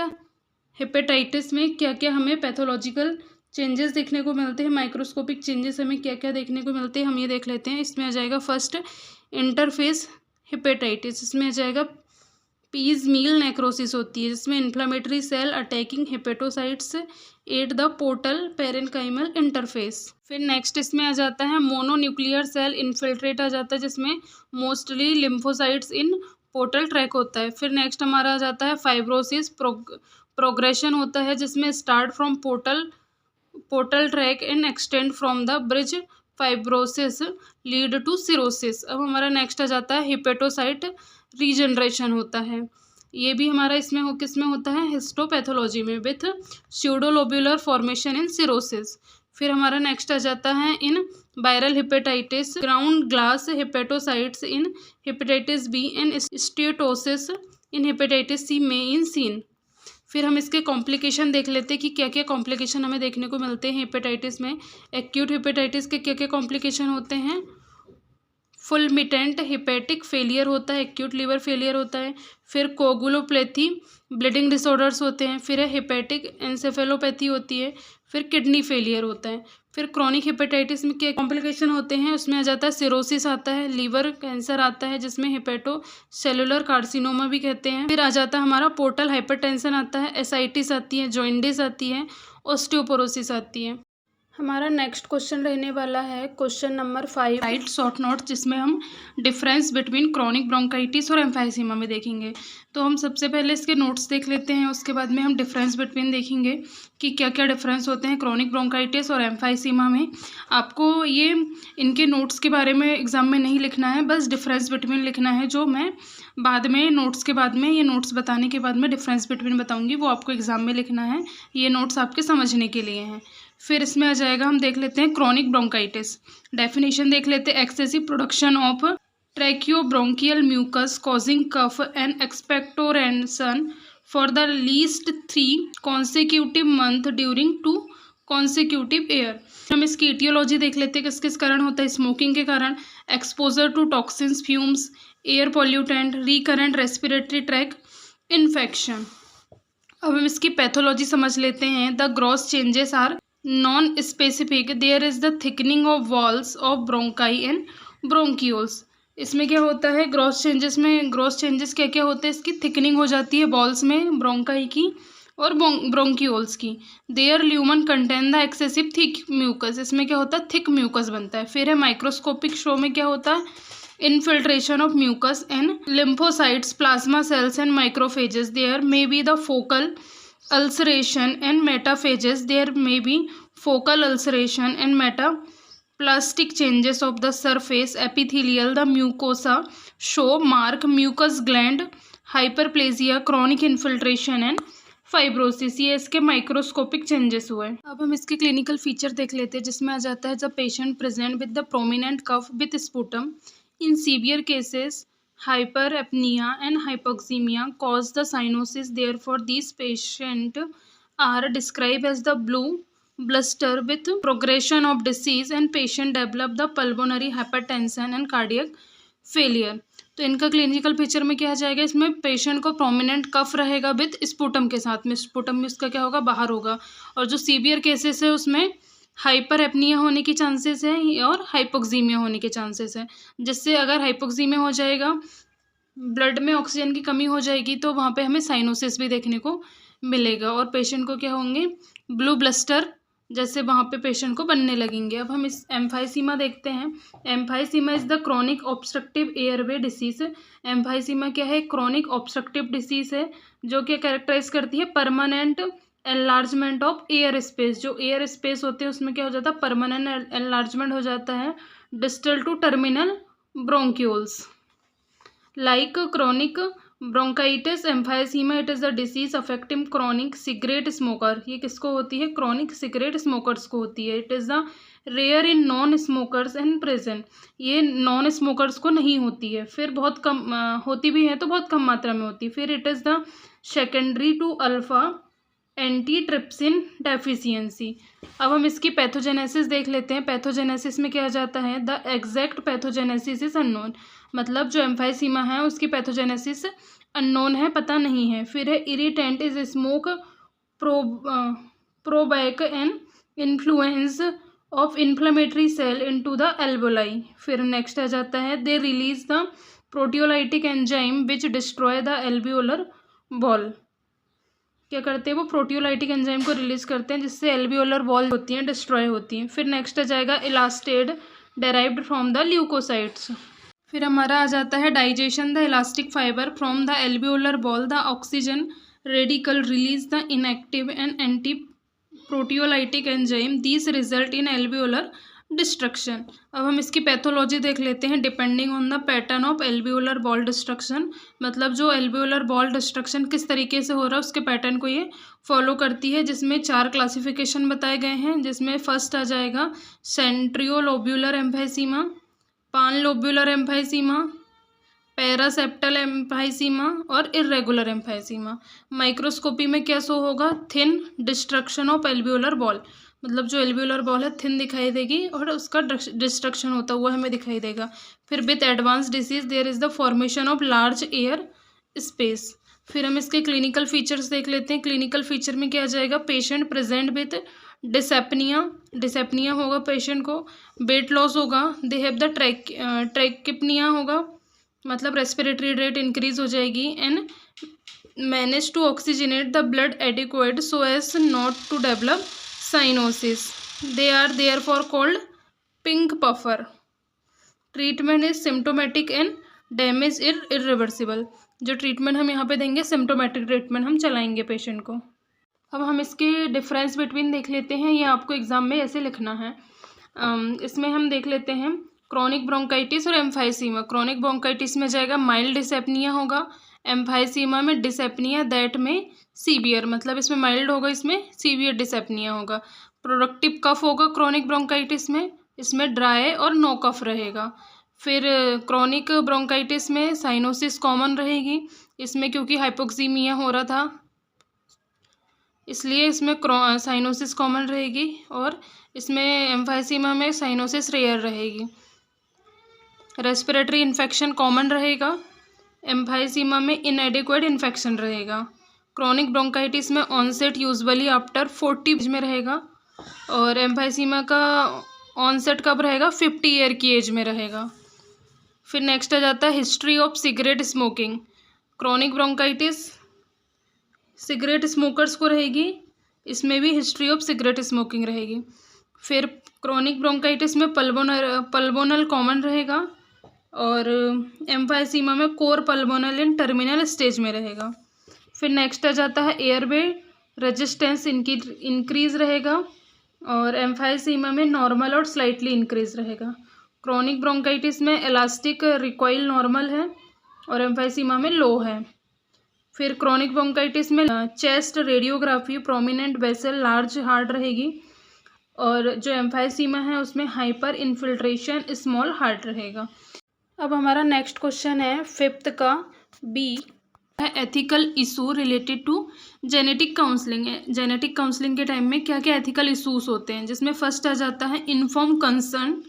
हेपेटाइटिस में क्या क्या हमें पैथोलॉजिकल चेंजेस देखने को मिलते हैं, माइक्रोस्कोपिक चेंजेस हमें क्या क्या देखने को मिलते हैं, हम ये देख लेते हैं। इसमें आ जाएगा फर्स्ट इंटरफेस हेपेटाइटिस। इसमें आ जाएगा पीज मील नेक्रोसिस होती है जिसमें inflammatory cell attacking hepatocytes at the portal parenchymal interface. फिर नेक्स्ट इसमें आ जाता है मोनोन्यूक्लियर सेल इन्फिल्ट्रेट आ जाता है जिसमें mostly lymphocytes in portal track होता है। फिर नेक्स्ट हमारा आ जाता है फाइब्रोसिस प्रोग्रेशन होता है जिसमें start from portal track and extend from the bridge fibrosis lead to cirrhosis. अब हमारा नेक्स्ट आ जाता है हिपेटोसाइट रीजनरेशन होता है, ये भी हमारा इसमें किसमें होता है, हिस्टोपैथोलॉजी में with pseudolobular formation in cirrhosis. फिर हमारा नेक्स्ट आ जाता है in viral hepatitis ground glass hepatocytes in hepatitis B and steatosis in hepatitis C में इन सीन। फिर हम इसके कॉम्प्लिकेशन देख लेते हैं कि क्या क्या कॉम्प्लिकेशन हमें देखने को मिलते हैं हेपेटाइटिस में। एक्यूट हेपेटाइटिस के क्या क्या कॉम्प्लिकेशन होते हैं, फुलमिटेंट हेपेटिक फेलियर होता है, एक्यूट लीवर फेलियर होता है। फिर कोगुलोपैथी ब्लीडिंग डिसऑर्डर्स होते हैं। फिर हेपेटिक एंसेफेलोपैथी होती है। फिर किडनी फेलियर होता है। फिर क्रॉनिक हेपेटाइटिस में क्या कॉम्प्लिकेशन होते हैं, उसमें आ जाता है सिरोसिस आता है, लीवर कैंसर आता है जिसमें हेपेटो सेलुलर कार्सिनोमा भी कहते हैं। फिर आ जाता है हमारा पोर्टल हाइपरटेंशन आता है, एसाइटिस आती है, जॉइंडिस आती है, ऑस्टियोपोरोसिस आती है। हमारा नेक्स्ट क्वेश्चन रहने वाला है question number 5 right short note, जिसमें हम डिफरेंस बिटवीन क्रॉनिक ब्रोंकाइटिस और एम्फाइसीमा में देखेंगे। तो हम सबसे पहले इसके नोट्स देख लेते हैं, उसके बाद में हम डिफरेंस बिटवीन देखेंगे कि क्या क्या डिफरेंस होते हैं क्रॉनिक ब्रोंकाइटिस और एम्फाइसीमा में। आपको ये इनके नोट्स के बारे में एग्जाम में नहीं लिखना है, बस डिफरेंस बिटवीन लिखना है, जो मैं बाद में नोट्स के बाद में ये नोट्स बताने के बाद में डिफरेंस बिटवीन बताऊँगी, वो आपको एग्जाम में लिखना है। ये नोट्स आपके समझने के लिए हैं। फिर इसमें आ जाएगा, हम देख लेते हैं क्रॉनिक ब्रोंकाइटिस। डेफिनेशन देख लेते हैं, excessive production of tracheobronchial mucus causing cough and expectoration for the least 3 consecutive month during 2 consecutive year. हम इसकी इटियोलॉजी देख लेते हैं, किस किस कारण होता है, स्मोकिंग के कारण, exposure to toxins, fumes, air pollutant, recurrent respiratory track infection. अब हम इसकी पैथोलॉजी समझ लेते हैं। The gross changes are non specific, there is the thickening of walls of bronchi and bronchioles. इसमें क्या होता है, ग्रॉस चेंजेस में ग्रॉस चेंजेस क्या क्या होते हैं, इसकी थिकनिंग हो जाती है वॉल्स में, ब्रोंकाई की और ब्रोंक्यूल्स की। Their lumen contain the excessive thick mucus, इसमें क्या होता है, थिक म्यूकस बनता है। फिर है माइक्रोस्कोपिक शो में क्या होता है, infiltration of mucus and lymphocytes, plasma cells and macrophages. There may be the focal ulceration and metaphages, there may be focal ulceration and metaplastic changes of the surface epithelial, the mucosa show mark mucus gland hyperplasia, chronic infiltration and fibrosis. ये इसके microscopic changes हुए। अब हम इसके clinical feature देख लेते हैं, जिसमें आ जाता है the patient present with the prominent cough with sputum in severe cases hyperapnea and hypoxemia cause the cyanosis. Therefore, these patients are described as the blue bluster with progression of disease and patient develop the pulmonary hypertension and cardiac failure. तो इनका clinical picture में क्या आ जाएगा, इसमें patient को prominent कफ रहेगा with sputum के साथ में, स्पुटम में उसका क्या होगा, बाहर होगा। और जो सीवियर केसेस है उसमें हाइपर एपनिया होने की चांसेस है और हाइपोक्सीमिया होने के चांसेस है, जिससे अगर हाइपोक्सीमिया हो जाएगा, ब्लड में ऑक्सीजन की कमी हो जाएगी, तो वहाँ पे हमें साइनोसिस भी देखने को मिलेगा और पेशेंट को क्या होंगे, ब्लू ब्लस्टर जैसे वहाँ पे पेशेंट को बनने लगेंगे। अब हम इस एम्फाइसीमा देखते हैं। Emphysema is the chronic obstructive airway disease. Emphysema क्या है, क्रॉनिक ऑब्स्ट्रक्टिव डिसीज है जो क्या कैरेक्टराइज करती है, permanent enlargement of air space. जो एयर स्पेस होते हैं उसमें क्या हो जाता है, परमानेंट एनलार्जमेंट हो जाता है distal to terminal bronchioles. Like chronic bronchitis emphysema, it is a disease affecting chronic cigarette smoker. ये किसको होती है, क्रॉनिक सिगरेट स्मोकर्स को होती है। It is the rare in non smokers and present. ये नॉन स्मोकर्स को नहीं होती है, फिर बहुत कम होती भी है तो बहुत कम मात्रा में होती है। फिर it is the secondary to alpha antitrypsin deficiency. अब हम इसकी पैथोजेनेसिस देख लेते हैं। पैथोजेनेसिस में क्या आ जाता है, the exact pathogenesis is unknown. मतलब जो एम्फाइसीमा है उसकी पैथोजेनेसिस अननोन है, पता नहीं है। फिर है irritant is smoke provoke and influence of inflammatory cell into the alveoli. फिर नेक्स्ट आ जाता है, they release the proteolytic enzyme which destroy the alveolar wall. क्या करते हैं वो, प्रोटियोलाइटिक एंजाइम को रिलीज करते हैं जिससे एल्वियोलर वॉल होती हैं डिस्ट्रॉय होती हैं। फिर नेक्स्ट आ जाएगा इलास्टेड डेराइव्ड फ्रॉम द ल्यूकोसाइट्स। फिर हमारा आ जाता है digestion, the elastic fibre from the alveolar wall, the oxygen radical release the inactive and anti proteolytic enzyme, these result in alveolar destruction. अब हम इसकी पैथोलॉजी देख लेते हैं। Depending on the pattern of alveolar ball destruction, मतलब जो alveolar ball destruction किस तरीके से हो रहा है उसके पैटर्न को ये फॉलो करती है, जिसमें 4 क्लासिफिकेशन बताए गए हैं। जिसमें फर्स्ट आ जाएगा सेंट्रियोलोब्यूलर एम्फाइसीमा, पानलोब्यूलर एम्फाइसीमा, पैरासेप्टल एम्फाइसीमा और इर्रेगुलर एम्फाइसीमा। माइक्रोस्कोपी में क्या शो होगा, thin destruction of alveolar ball, मतलब जो एल्वियोलर बॉल है थिन दिखाई देगी और उसका डिस्ट्रक्शन होता हुआ हमें दिखाई देगा। फिर with advance disease there is the formation of large air space. फिर हम इसके क्लिनिकल फीचर्स देख लेते हैं। क्लिनिकल फीचर में क्या आ जाएगा, पेशेंट प्रेजेंट विथ डिसेप्निया, डिसेप्निया होगा पेशेंट को, वेट लॉस होगा, दे हैव द ट्रैकिपनिया होगा, मतलब रेस्पिरेटरी रेट इंक्रीज हो जाएगी, and manage to oxygenate the blood adequate so as not to develop cyanosis. They are therefore called pink puffer. Treatment is symptomatic and damage irreversible. जो treatment हम यहाँ पे देंगे symptomatic treatment हम चलाएंगे patient को। अब हम इसके डिफरेंस बिटवीन देख लेते हैं, ये आपको एग्जाम में ऐसे लिखना है। इसमें हम देख लेते हैं क्रॉनिक ब्रोंकाइटिस और एम्फाइसीमा। क्रॉनिक ब्रोंकाइटिस में जाएगा माइल्ड डिसेप्निया होगा, एम्फाइसीमा में डिसेप्निया दैट में सीवियर, मतलब इसमें माइल्ड होगा, इसमें सीवियर डिसेप्निया होगा। प्रोडक्टिव कफ होगा क्रॉनिक ब्रोंकाइटिस में, इसमें ड्राई और नो कफ रहेगा। फिर क्रॉनिक ब्रोंकाइटिस में साइनोसिस कॉमन रहेगी, इसमें क्योंकि हाइपोक्सीमिया हो रहा था इसलिए इसमें साइनोसिस कॉमन रहेगी, और इसमें एम्फाइसीमा में साइनोसिस रेयर रहेगी। रेस्पिरेटरी इन्फेक्शन कॉमन रहेगा, एम्फाइसीमा में इनएडिक्वेट इन्फेक्शन रहेगा। क्रॉनिक ब्रोंकाइटिस में ऑनसेट यूजुअली आफ्टर 40 में रहेगा, और एम्फाइसीमा का ऑनसेट कब रहेगा, 50 ईयर की एज में रहेगा। फिर नेक्स्ट आ जाता है history of cigarette smoking. Chronic bronchitis cigarette smokers को रहेगी, इसमें भी हिस्ट्री ऑफ सिगरेट स्मोकिंग रहेगी। फिर क्रॉनिक ब्रोंकाइटिस में पल्मोनल कॉमन रहेगा, और एम्फाइसीमा में कोर पल्मोनल इन टर्मिनल स्टेज में रहेगा। फिर नेक्स्ट आ जाता है एयरवे रेजिस्टेंस इंक्रीज रहेगा, और एम्फाइसीमा में नॉर्मल और स्लाइटली इंक्रीज रहेगा। क्रॉनिक ब्रोंकाइटिस में इलास्टिक रिकॉइल नॉर्मल है और एम्फाइसीमा में लो है। फिर क्रॉनिक ब्रोंकाइटिस में chest radiography prominent vessel large heart रहेगी, और जो एम्फाइसीमा है उसमें हाइपर इन्फिल्ट्रेशन स्मॉल हार्ट रहेगा। अब हमारा नेक्स्ट क्वेश्चन है फिफ्थ का बी है ethical issue related to genetic counselling. है जेनेटिक काउंसलिंग के टाइम में क्या क्या एथिकल इशूज होते हैं, जिसमें फर्स्ट आ जाता है इन्फॉर्म कंसर्न।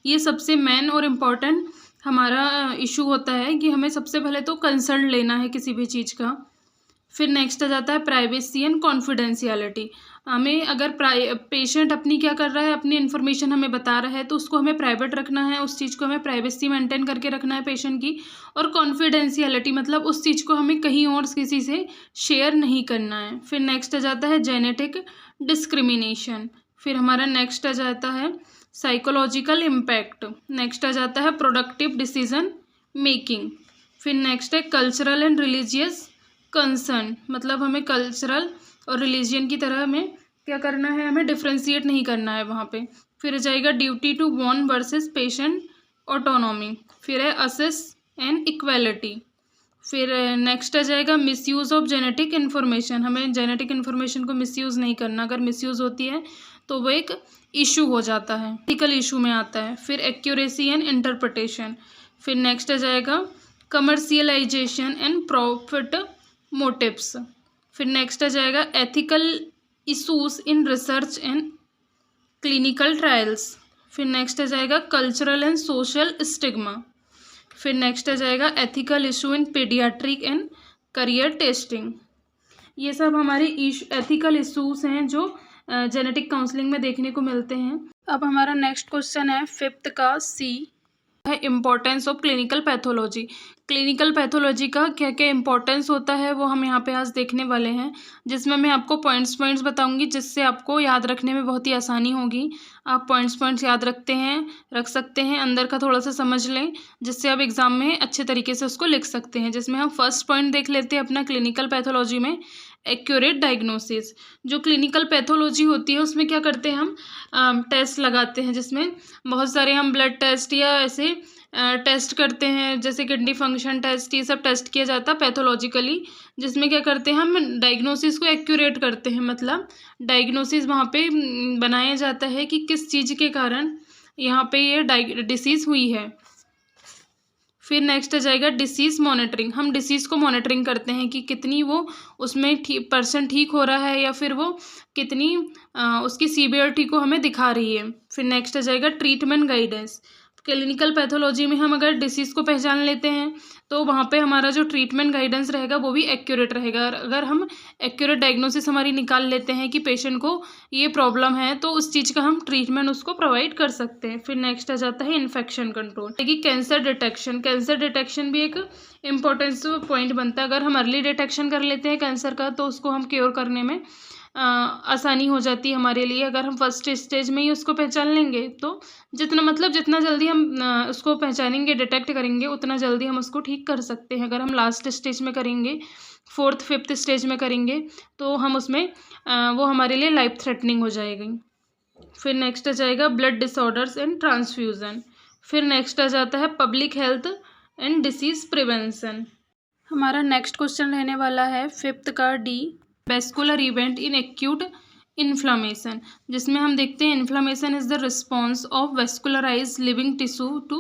ये सबसे मेन और इम्पॉर्टेंट हमारा इशू होता है कि हमें सबसे पहले तो कंसर्न लेना है किसी भी चीज़ का। फिर नेक्स्ट आ जाता है प्राइवेसी एंड कॉन्फिडेंशियलिटी। हमें अगर पेशेंट अपनी क्या कर रहा है, अपनी इन्फॉर्मेशन हमें बता रहा है तो उसको हमें प्राइवेट रखना है, उस चीज़ को हमें प्राइवेसी मेंटेन करके रखना है पेशेंट की। और कॉन्फिडेंशियलिटी मतलब उस चीज़ को हमें कहीं और किसी से शेयर नहीं करना है। फिर नेक्स्ट आ जाता है जेनेटिक डिस्क्रिमिनेशन। फिर हमारा नेक्स्ट आ जाता है साइकोलॉजिकल इम्पैक्ट। नेक्स्ट आ जाता है प्रोडक्टिव डिसीजन मेकिंग। फिर नेक्स्ट है कल्चरल एंड रिलीजियस कंसर्न, मतलब हमें कल्चरल और रिलीजियन की तरह हमें क्या करना है, हमें डिफ्रेंशिएट नहीं करना है वहाँ पे। फिर आ जाएगा duty to warn versus patient autonomy. फिर है असेस एंड इक्वालिटी। फिर नेक्स्ट आ जाएगा मिसयूज़ ऑफ जेनेटिक इन्फॉर्मेशन। हमें जेनेटिक इन्फॉर्मेशन को मिसयूज़ नहीं करना, अगर मिसयूज़ होती है तो वो एक इशू हो जाता है, एथिकल इशू में आता है। फिर एक्यूरेसी एंड इंटरप्रिटेशन। फिर नेक्स्ट आ जाएगा कमर्शियलाइजेशन एंड प्रॉफिट मोटिव्स। फिर नेक्स्ट आ जाएगा ethical issues in research and clinical trials. फिर नेक्स्ट आ जाएगा कल्चरल एंड सोशल स्टिग्मा। फिर नेक्स्ट आ जाएगा ethical issue in paediatric and career testing. ये सब हमारे एथिकल इशूज हैं जो जेनेटिक काउंसलिंग में देखने को मिलते हैं। अब हमारा नेक्स्ट क्वेश्चन है फिफ्थ का सी है importance of clinical pathology. Clinical pathology का क्या क्या इंपॉर्टेंस होता है वो हम यहाँ पे आज देखने वाले हैं, जिसमें मैं आपको पॉइंट्स बताऊंगी, जिससे आपको याद रखने में बहुत ही आसानी होगी। आप पॉइंट्स याद रख सकते हैं, अंदर का थोड़ा सा समझ लें, जिससे आप एग्जाम में अच्छे तरीके से उसको लिख सकते हैं। जिसमें हम फर्स्ट पॉइंट देख लेते हैं अपना क्लिनिकल पैथोलॉजी में एक्यूरेट डायग्नोसिस। जो क्लिनिकल पैथोलॉजी होती है उसमें क्या करते हैं, हम टेस्ट लगाते हैं, जिसमें बहुत सारे हम ब्लड टेस्ट या ऐसे टेस्ट करते हैं, जैसे किडनी फंक्शन टेस्ट, ये सब टेस्ट किया जाता है पैथोलॉजिकली। जिसमें क्या करते हैं, हम डायग्नोसिस को एक्यूरेट करते हैं, मतलब डायग्नोसिस वहाँ पे बनाया जाता है कि किस चीज़ के कारण यहाँ पे ये डिसीज़ हुई है। फिर नेक्स्ट आ जाएगा डिसीज़ मॉनिटरिंग। हम डिसीज़ को मॉनिटरिंग करते हैं कि कितनी वो उसमें पर्सन ठीक हो रहा है या फिर वो कितनी उसकी सीवियरिटी को हमें दिखा रही है। फिर नेक्स्ट आ जाएगा ट्रीटमेंट गाइडेंस। क्लिनिकल पैथोलॉजी में हम अगर डिसीज़ को पहचान लेते हैं तो वहाँ पे हमारा जो ट्रीटमेंट गाइडेंस रहेगा वो भी एक्यूरेट रहेगा। अगर हम एक्यूरेट डायग्नोसिस हमारी निकाल लेते हैं कि पेशेंट को ये प्रॉब्लम है, तो उस चीज़ का हम ट्रीटमेंट उसको प्रोवाइड कर सकते हैं। फिर नेक्स्ट आ जाता है इन्फेक्शन कंट्रोल, कि कैंसर डिटेक्शन। कैंसर डिटेक्शन भी एक इम्पोर्टेंस पॉइंट बनता है। अगर हम अर्ली डिटेक्शन कर लेते हैं कैंसर का तो उसको हम क्योर करने में आसानी हो जाती है हमारे लिए। अगर हम फर्स्ट स्टेज में ही उसको पहचान लेंगे तो जितना जल्दी हम उसको पहचानेंगे, डिटेक्ट करेंगे, उतना जल्दी हम उसको ठीक कर सकते हैं। अगर हम लास्ट स्टेज में करेंगे, फोर्थ फिफ्थ स्टेज में करेंगे, तो हम उसमें वो हमारे लिए लाइफ थ्रेटनिंग हो जाएगी। फिर नेक्स्ट आ जाएगा ब्लड डिसऑर्डर्स एंड ट्रांसफ्यूज़न। फिर नेक्स्ट आ जाता है public health and disease prevention. हमारा नेक्स्ट क्वेश्चन रहने वाला है फिफ्थ का D, vascular event in acute inflammation, जिसमें हम देखते हैं inflammation is the response of vascularise living tissue to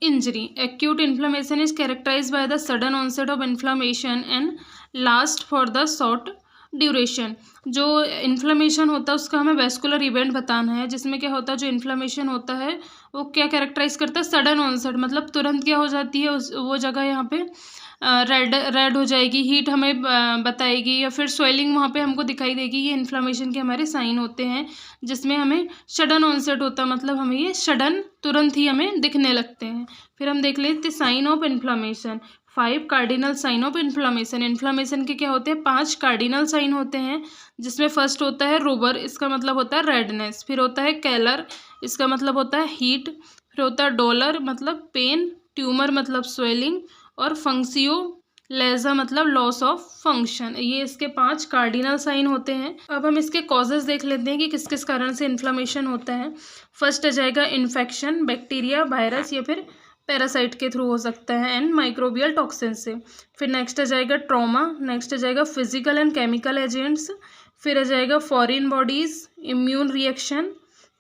injury. Acute inflammation is characterise by the sudden onset of inflammation and last for the short duration. जो inflammation होता है उसका हमें vascular event बताना है, जिसमें क्या होता है, जो इन्फ्लामेशन होता है वो क्या कैरेक्टराइज करता है, सडन ऑनसेट, मतलब तुरंत क्या हो जाती है वो जगह यहाँ पे रेड हो जाएगी, हीट हमें बताएगी, या फिर स्वेलिंग वहाँ पे हमको दिखाई देगी। ये इन्फ्लामेशन के हमारे साइन होते हैं, जिसमें हमें सडन ऑनसेट होता है, मतलब हमें ये सडन तुरंत ही हमें दिखने लगते हैं। फिर हम देख लेते हैं sign of inflammation, 5 cardinal sign of inflammation. Inflammation के क्या होते हैं, 5 कार्डिनल साइन होते हैं, जिसमें फर्स्ट होता है रूबर, इसका मतलब होता है रेडनेस। फिर होता है कैलर, इसका मतलब होता है हीट। फिर होता है डॉलर, मतलब पेन। ट्यूमर मतलब स्वेलिंग। और फंक्सियो लेजा मतलब लॉस ऑफ फंक्शन। ये इसके 5 कार्डिनल साइन होते हैं। अब हम इसके कॉजेज देख लेते हैं कि किस किस कारण से इन्फ्लामेशन होता है। फर्स्ट आ जाएगा इन्फेक्शन, बैक्टीरिया, वायरस या फिर पैरासाइट के थ्रू हो सकता है, एंड माइक्रोबियल टॉक्सिन से। फिर नेक्स्ट आ जाएगा ट्रॉमा। नेक्स्ट आ जाएगा फिजिकल एंड केमिकल एजेंट्स। फिर आ जाएगा foreign bodies, immune reaction,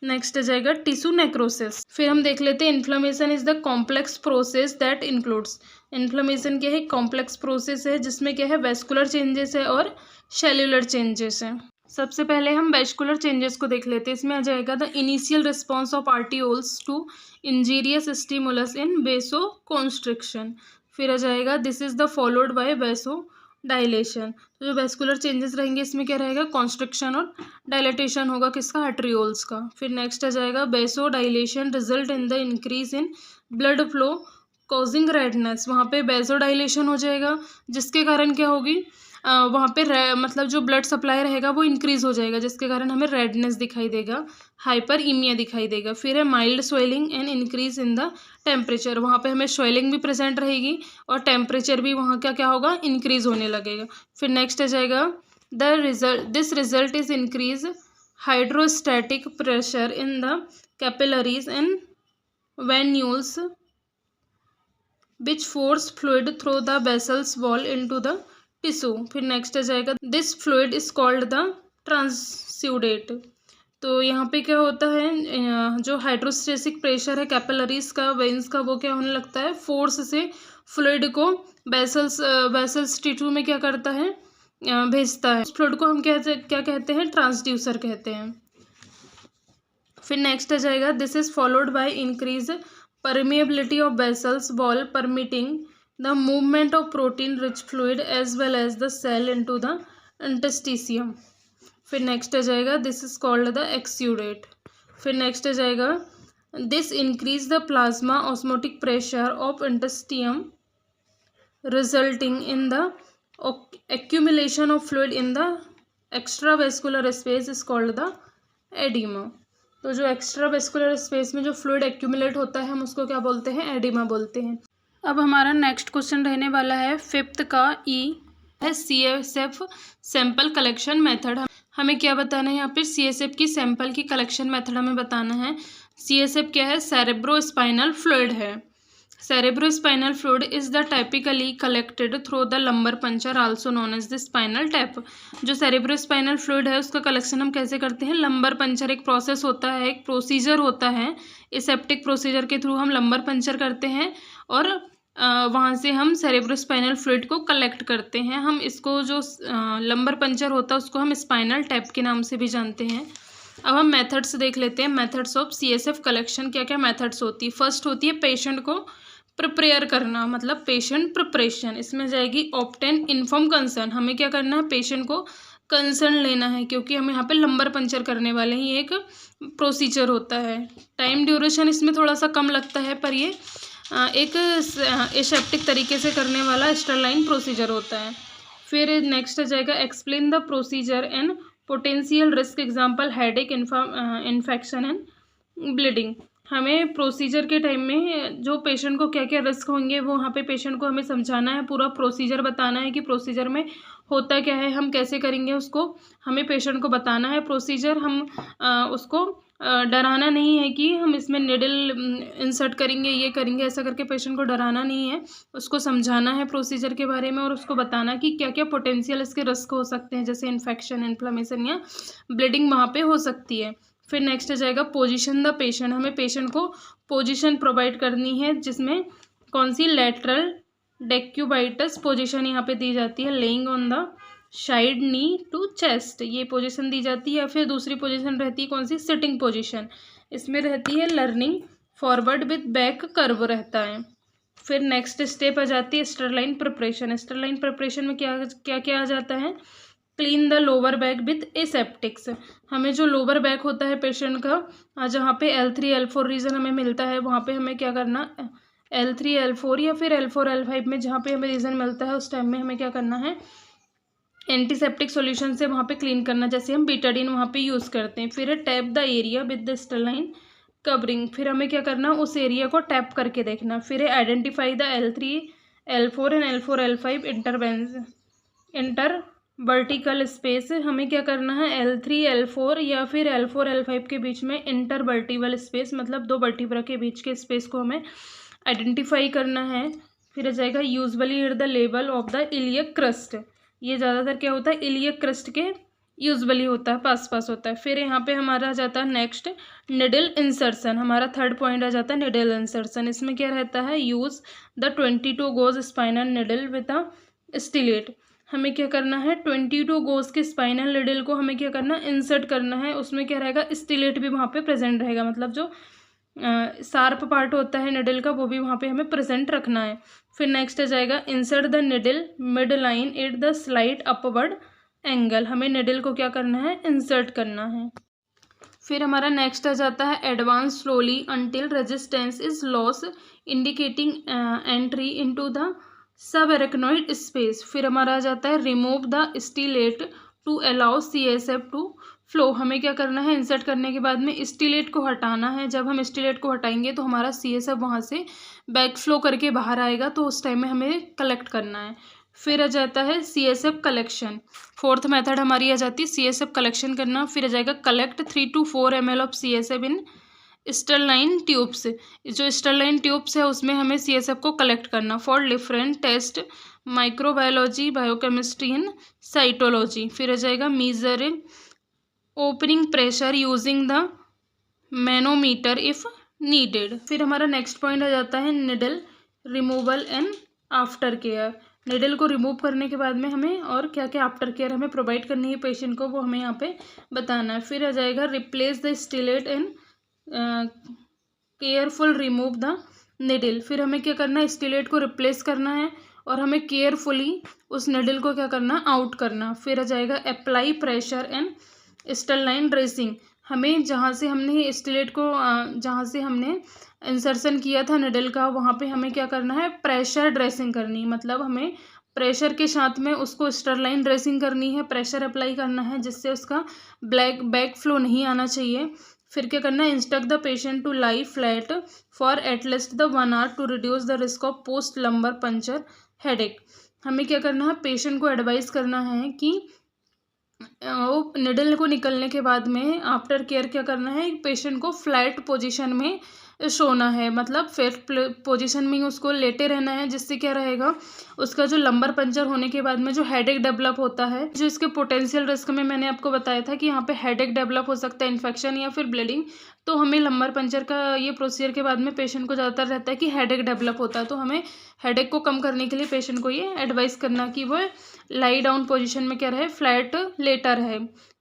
next आ जाएगा टिश्यू नेक्रोसिस। फिर हम देख लेते हैं inflammation is the complex process that includes. Inflammation क्या है, कॉम्प्लेक्स प्रोसेस है जिसमें क्या है वेस्कुलर चेंजेस है और सेल्यूलर चेंजेस है। सबसे पहले हम वेस्कुलर चेंजेस को देख लेते हैं। इसमें आ जाएगा the initial response of arterioles to injurious stimulus in vaso constriction. फिर आ जाएगा this is the followed by vaso dilation. तो जो वेस्कुलर चेंजेस रहेंगे इसमें क्या रहेगा, कॉन्स्ट्रिक्शन और डायलेटेशन होगा किसका, आर्टरियोल्स का। फिर नेक्स्ट आ जाएगा vaso dilation result in the increase in blood flow causing redness. वहाँ पे वेसो डायलेशन हो जाएगा जिसके कारण क्या होगी, वहाँ पे मतलब जो ब्लड सप्लाई रहेगा वो इंक्रीज हो जाएगा जिसके कारण हमें रेडनेस दिखाई देगा, हाइपर इमिया दिखाई देगा। फिर है mild swelling and increase in the temperature. वहाँ पे हमें स्वेलिंग भी प्रेजेंट रहेगी और टेम्परेचर भी वहाँ का क्या होगा, इंक्रीज होने लगेगा। फिर नेक्स्ट आ जाएगा this result is increase hydrostatic pressure in the capillaries and venules which force fluid through the vessels wall into the tissue। फिर नेक्स्ट आ जाएगा this fluid is called the transudate. तो यहाँ पे क्या होता है, जो हाइड्रोस्टेटिक प्रेशर है कैपिलरीज का, वेन्स का, वो क्या होने लगता है, फोर्स से फ्लूइड को वेसल्स टिश्यू में क्या करता है, भेजता है। उस फ्लूइड को हम क्या कहते हैं, ट्रांसड्यूसर कहते हैं। फिर नेक्स्ट आ जाएगा this is followed by increase permeability of vessels wall permitting the movement of protein rich fluid as well as the cell into the interstitium। फिर नेक्स्ट आ जाएगा this is called the exudate. फिर next आ जाएगा this increase the plasma osmotic pressure of interstitium resulting in the accumulation of fluid in the extravascular space is called the edema। तो जो extra vascular space में जो fluid accumulate होता है हम उसको क्या बोलते हैं, एडिमा बोलते हैं। अब हमारा नेक्स्ट क्वेश्चन रहने वाला है फिफ्थ का, ई है CSF सैंपल कलेक्शन मेथड। हमें क्या बताना है यहाँ पे, CSF की सैंपल की कलेक्शन मेथड हमें बताना है। CSF क्या है, सेरेब्रोस्पाइनल फ्लूइड है। Cerebrospinal fluid is the typically collected through the lumbar puncture also known as the spinal tap। जो cerebrospinal fluid है उसका कलेक्शन हम कैसे करते हैं, लंबर पंचर एक प्रोसेस होता है, एक प्रोसीजर होता है। एसेप्टिक प्रोसीजर के थ्रू हम लंबर पंचर करते हैं और वहाँ से हम सेरेब्रोस्पाइनल फ्लूइड को कलेक्ट करते हैं। हम इसको जो लंबर पंचर होता है उसको हम स्पाइनल टैप के नाम से भी जानते हैं। अब हम मेथड्स देख लेते हैं, मेथड्स ऑफ CSF कलेक्शन। क्या क्या मेथड्स होती है, फर्स्ट होती है पेशेंट को प्रिपेयर करना, मतलब पेशेंट प्रिपरेशन। इसमें जाएगी ऑब्टेन इन्फॉर्म कंसर्न। हमें क्या करना है, पेशेंट को कंसर्न लेना है क्योंकि हम यहाँ पे लंबर पंचर करने वाले हैं, ये एक प्रोसीजर होता है। टाइम ड्यूरेशन इसमें थोड़ा सा कम लगता है पर ये एक एसेप्टिक तरीके से करने वाला स्टरलाइन प्रोसीजर होता है। फिर नेक्स्ट आ जाएगा explain the procedure and potential risk, example headache, infection and bleeding. हमें प्रोसीजर के टाइम में जो पेशेंट को क्या क्या रिस्क होंगे वो वहाँ पे पेशेंट को हमें समझाना है, पूरा प्रोसीजर बताना है कि प्रोसीजर में होता क्या है, हम कैसे करेंगे उसको हमें पेशेंट को बताना है। प्रोसीजर हम उसको डराना नहीं है कि हम इसमें निडल इंसर्ट करेंगे, ये करेंगे, ऐसा करके पेशेंट को डराना नहीं है, उसको समझाना है प्रोसीजर के बारे में और उसको बताना कि क्या क्या पोटेंशियल इसके रिस्क हो सकते हैं, जैसे इन्फेक्शन, इन्फ्लेमेशन या ब्लीडिंग वहाँ पे हो सकती है। फिर नेक्स्ट आ जाएगा पोजीशन द पेशेंट। हमें पेशेंट को पोजीशन प्रोवाइड करनी है जिसमें कौन सी, लेटरल डेक्यूबाइटस पोजीशन यहाँ पे दी जाती है, lying on the side knee to chest, ये पोजीशन दी जाती है। या फिर दूसरी पोजीशन रहती है कौन सी, सिटिंग पोजीशन, इसमें रहती है learning forward with back curve रहता है। फिर नेक्स्ट स्टेप आ जाती है स्टरलाइन प्रिपरेशन। स्टरलाइन प्रिपरेशन में क्या क्या क्या आ जाता है, clean the lower back with aseptics. हमें जो लोअर बैक होता है पेशेंट का, जहाँ पे L3 L4 रीजन हमें मिलता है वहाँ पे हमें क्या करना, L3 L4 या फिर L4 L5 में जहाँ पे हमें रीजन मिलता है उस टाइम में हमें क्या करना है, एंटीसेप्टिक सॉल्यूशन से वहाँ पे क्लीन करना, जैसे हम बीटाडीन वहाँ पे यूज़ करते हैं। फिर tap the area with the sterile covering. फिर हमें क्या करना, उस एरिया को टैप करके देखना। फिर identify the L3 L4 and L4 L5 inter vertical space. हमें क्या करना है, L3 L4 या फिर L4 L5 के बीच में इंटर वर्टिबल स्पेस, मतलब दो वर्टिब्रा के बीच के स्पेस को हमें आइडेंटिफाई करना है। फिर आ जाएगा usually at the level of the iliac crust. ये ज़्यादातर क्या होता है, इलियक क्रस्ट के यूजुअली होता है, पास पास होता है। फिर यहाँ पे हमारा आ जाता है नेक्स्ट निडल इंसर्शन, हमारा थर्ड पॉइंट आ जाता है निडल इंसर्शन। इसमें क्या रहता है, use the 22 goes spinal needle with a stellate. हमें क्या करना है, 22 गोज के स्पाइनल निडल को हमें क्या करना है, इंसर्ट करना है। उसमें क्या रहेगा, स्टिलेट भी वहाँ पे प्रेजेंट रहेगा, मतलब जो शार्प पार्ट होता है निडल का वो भी वहाँ पे हमें प्रेजेंट रखना है। फिर नेक्स्ट आ जाएगा insert the needle mid line at the slight upward angle. हमें निडल को क्या करना है, इंसर्ट करना है। फिर हमारा नेक्स्ट आ जाता है advance slowly until resistance is loss indicating entry into the sub arachnoid space. फिर हमारा आ जाता है remove the stylet to allow CSF to flow. हमें क्या करना है, इंसर्ट करने के बाद में स्टीलेट को हटाना है। जब हम स्टीलेट को हटाएंगे तो हमारा CSF वहाँ से बैक फ्लो करके बाहर आएगा, तो उस टाइम में हमें कलेक्ट करना है। फिर आ जाता है CSF कलेक्शन, फोर्थ मेथड हमारी आ जाती है CSF कलेक्शन करना। फिर आ जाएगा collect 3 to 4 ml of CSF in sterile tubes. जो स्टरलाइन ट्यूब्स है उसमें हमें CSF को कलेक्ट करना for different test microbiology, biochemistry and cytology. फिर आ जाएगा measure opening pressure using the manometer if needed. फिर हमारा नेक्स्ट पॉइंट आ जाता है needle removal and after care. Needle को रिमूव करने के बाद में हमें और क्या क्या आफ्टर केयर हमें प्रोवाइड करनी है पेशेंट को, वो हमें यहाँ पे बताना है। फिर आ जाएगा replace the stellate and careful remove the needle. फिर हमें क्या करना है, स्टिलेट को रिप्लेस करना है और हमें केयरफुली उस निडल को क्या करना, आउट करना। फिर आ जाएगा अप्लाई प्रेशर एंड स्टरलाइन ड्रेसिंग। हमें जहाँ से हमने स्टिलेट को जहाँ से हमने इंसर्शन किया था निडल का, वहाँ पे हमें क्या करना है, प्रेशर ड्रेसिंग करनी। मतलब हमें प्रेशर के साथ में उसको स्टरलाइन ड्रेसिंग करनी है, प्रेशर अप्लाई करना है, जिससे उसका बैक फ्लो नहीं आना चाहिए। फिर क्या करना है, instruct the patient to lie flat for at least the 1 hour to reduce the risk of post lumbar puncture headache. हमें क्या करना है, पेशेंट को एडवाइस करना है कि वो निडल को निकलने के बाद में आफ्टर केयर क्या करना है, पेशेंट को फ्लैट पोजीशन में सोना है, मतलब फ्लैट पोजीशन में ही उसको लेटे रहना है, जिससे क्या रहेगा, उसका जो लंबर पंचर होने के बाद में जो हेडेक डेवलप होता है, जो इसके पोटेंशियल रिस्क में मैंने आपको बताया था कि यहाँ पे हेडेक डेवलप हो सकता है, इन्फेक्शन या फिर ब्लीडिंग। तो हमें लंबर पंचर का ये प्रोसीजर के बाद में पेशेंट को ज़्यादातर रहता है कि हेडेक डेवलप होता है, तो हमें हेडेक को कम करने के लिए पेशेंट को ये एडवाइस करना कि वो लाई डाउन पोजीशन में क्या रहे, फ्लैट लेटा रहे।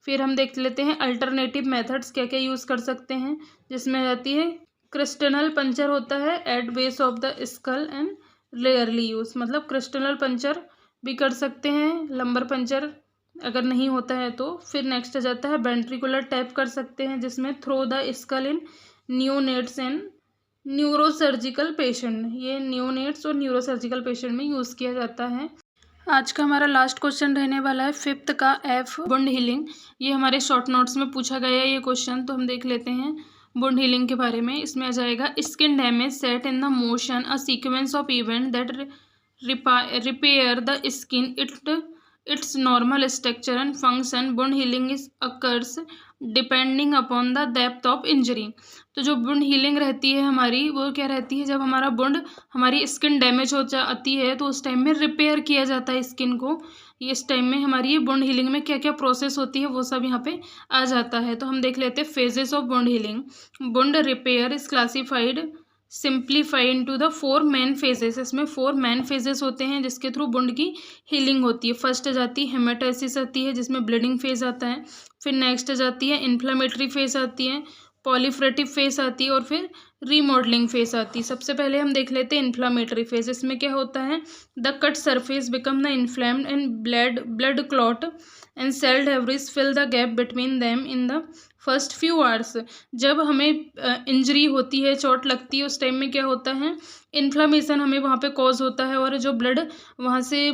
फिर हम देख लेते हैं अल्टरनेटिव मेथड्स क्या क्या यूज़ कर सकते हैं, जिसमें आ जाती है क्रिस्टनल पंचर होता है at base of the skull and rarely use. मतलब क्रिस्टनल पंचर भी कर सकते हैं, लंबर पंचर अगर नहीं होता है तो। फिर नेक्स्ट आ जाता है वेंट्रिकुलर टैप कर सकते हैं, जिसमें through the skull in neonates and neurosurgical patient. ये न्यूनेट्स और न्यूरोसर्जिकल पेशेंट में यूज़ किया जाता है। आज का हमारा लास्ट क्वेश्चन रहने वाला है फिफ्थ का F वुंड हीलिंग। ये हमारे शॉर्ट नोट्स में पूछा गया है ये क्वेश्चन, तो हम देख लेते हैं वुंड हीलिंग के बारे में। इसमें आ जाएगा skin damage set in the motion a sequence of event that repair the skin it's normal structure and function. Wound healing is occurs depending upon the depth of injury. तो जो wound healing रहती है हमारी, वो क्या रहती है, जब हमारा वुंड, हमारी स्किन डैमेज हो जाती है तो उस टाइम में रिपेयर किया जाता है स्किन को। इस टाइम में हमारी ये वुंड हीलिंग में क्या क्या प्रोसेस होती है वो सब यहाँ पे आ जाता है। तो हम देख लेते हैं phases of wound healing. Wound repair is classified simplified into the 4 main phases. इसमें 4 मेन फेजेस होते हैं जिसके थ्रू वुंड की हीलिंग होती है। फर्स्ट आ जाती है हेमेटोसिस आती है, जिसमें ब्लीडिंग फेज आता है। फिर नेक्स्ट आ जाती है इन्फ्लेमेटरी फेज आती है, पॉलीफ्रेटिव फेज आती है और फिर रीमॉडलिंग फेज आती है। सबसे पहले हम देख लेते हैं इन्फ्लेमेटरी फेज। इसमें क्या होता है, the cut surface become the inflamed and blood clot and cell debris fill the gap between them in the first few hours. जब हमें इंजरी होती है, चोट लगती है, उस टाइम में क्या होता है, इन्फ्लामेशन हमें वहाँ पे कॉज होता है और जो ब्लड वहाँ से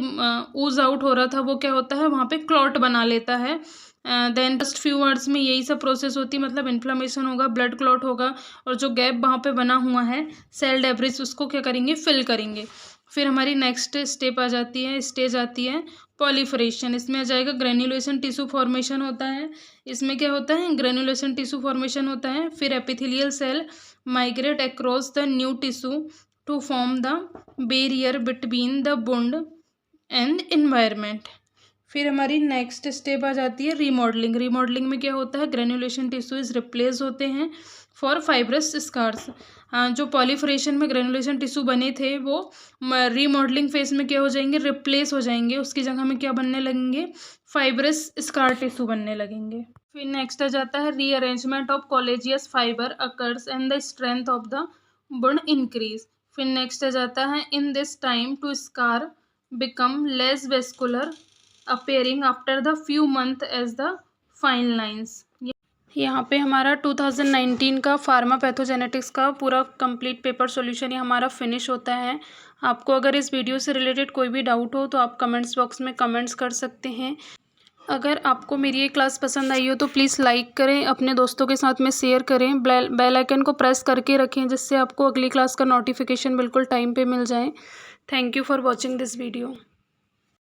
ऊज आउट हो रहा था वो क्या होता है, वहाँ पे क्लॉट बना लेता है। देन फर्स्ट फ्यू आवर्स में यही सब प्रोसेस होती है, मतलब इन्फ्लामेशन होगा, ब्लड क्लॉट होगा और जो गैप वहाँ पे बना हुआ है सेल डेब्रिस, उसको क्या करेंगे, फिल करेंगे। फिर हमारी नेक्स्ट स्टेप आ जाती है, स्टेज आती है पॉलीफरेशन। इसमें आ जाएगा ग्रेन्युलेशन टिश्यू फॉर्मेशन होता है। इसमें क्या होता है, ग्रेन्युलेशन टिश्यू फॉर्मेशन होता है। फिर epithelial cell migrate across the new tissue to form the barrier between the wound and environment. फिर हमारी नेक्स्ट स्टेप आ जाती है रीमॉडलिंग। रीमॉडलिंग में क्या होता है, ग्रेनुलेशन टिश्यूज रिप्लेस होते हैं फॉर फाइब्रस स्कार्स। जो पॉलीफरेशन में ग्रेनुलेशन टिश्यू बने थे वो रीमॉडलिंग फेज में क्या हो जाएंगे, रिप्लेस हो जाएंगे। उसकी जगह में क्या बनने लगेंगे, फाइब्रस स्कार टिश्यू बनने लगेंगे। फिर नेक्स्ट आ जाता है rearrangement of collagenous fiber occurs and the strength of the wound increase. फिर नेक्स्ट आ जाता है in this time to scar become less vascular appearing after the few months as the fine lines। यहाँ पे हमारा 2019 का फार्मा पैथोजेनेटिक्स का पूरा कंप्लीट पेपर सॉल्यूशन ये हमारा फिनिश होता है। आपको अगर इस वीडियो से रिलेटेड कोई भी डाउट हो तो आप कमेंट्स बॉक्स में कमेंट्स कर सकते हैं। अगर आपको मेरी ये क्लास पसंद आई हो तो प्लीज़ लाइक करें, अपने दोस्तों के साथ में शेयर करें, बेल आइकन को प्रेस करके रखें जिससे आपको अगली क्लास का नोटिफिकेशन बिल्कुल टाइम पे मिल जाए। Thank you for watching this video.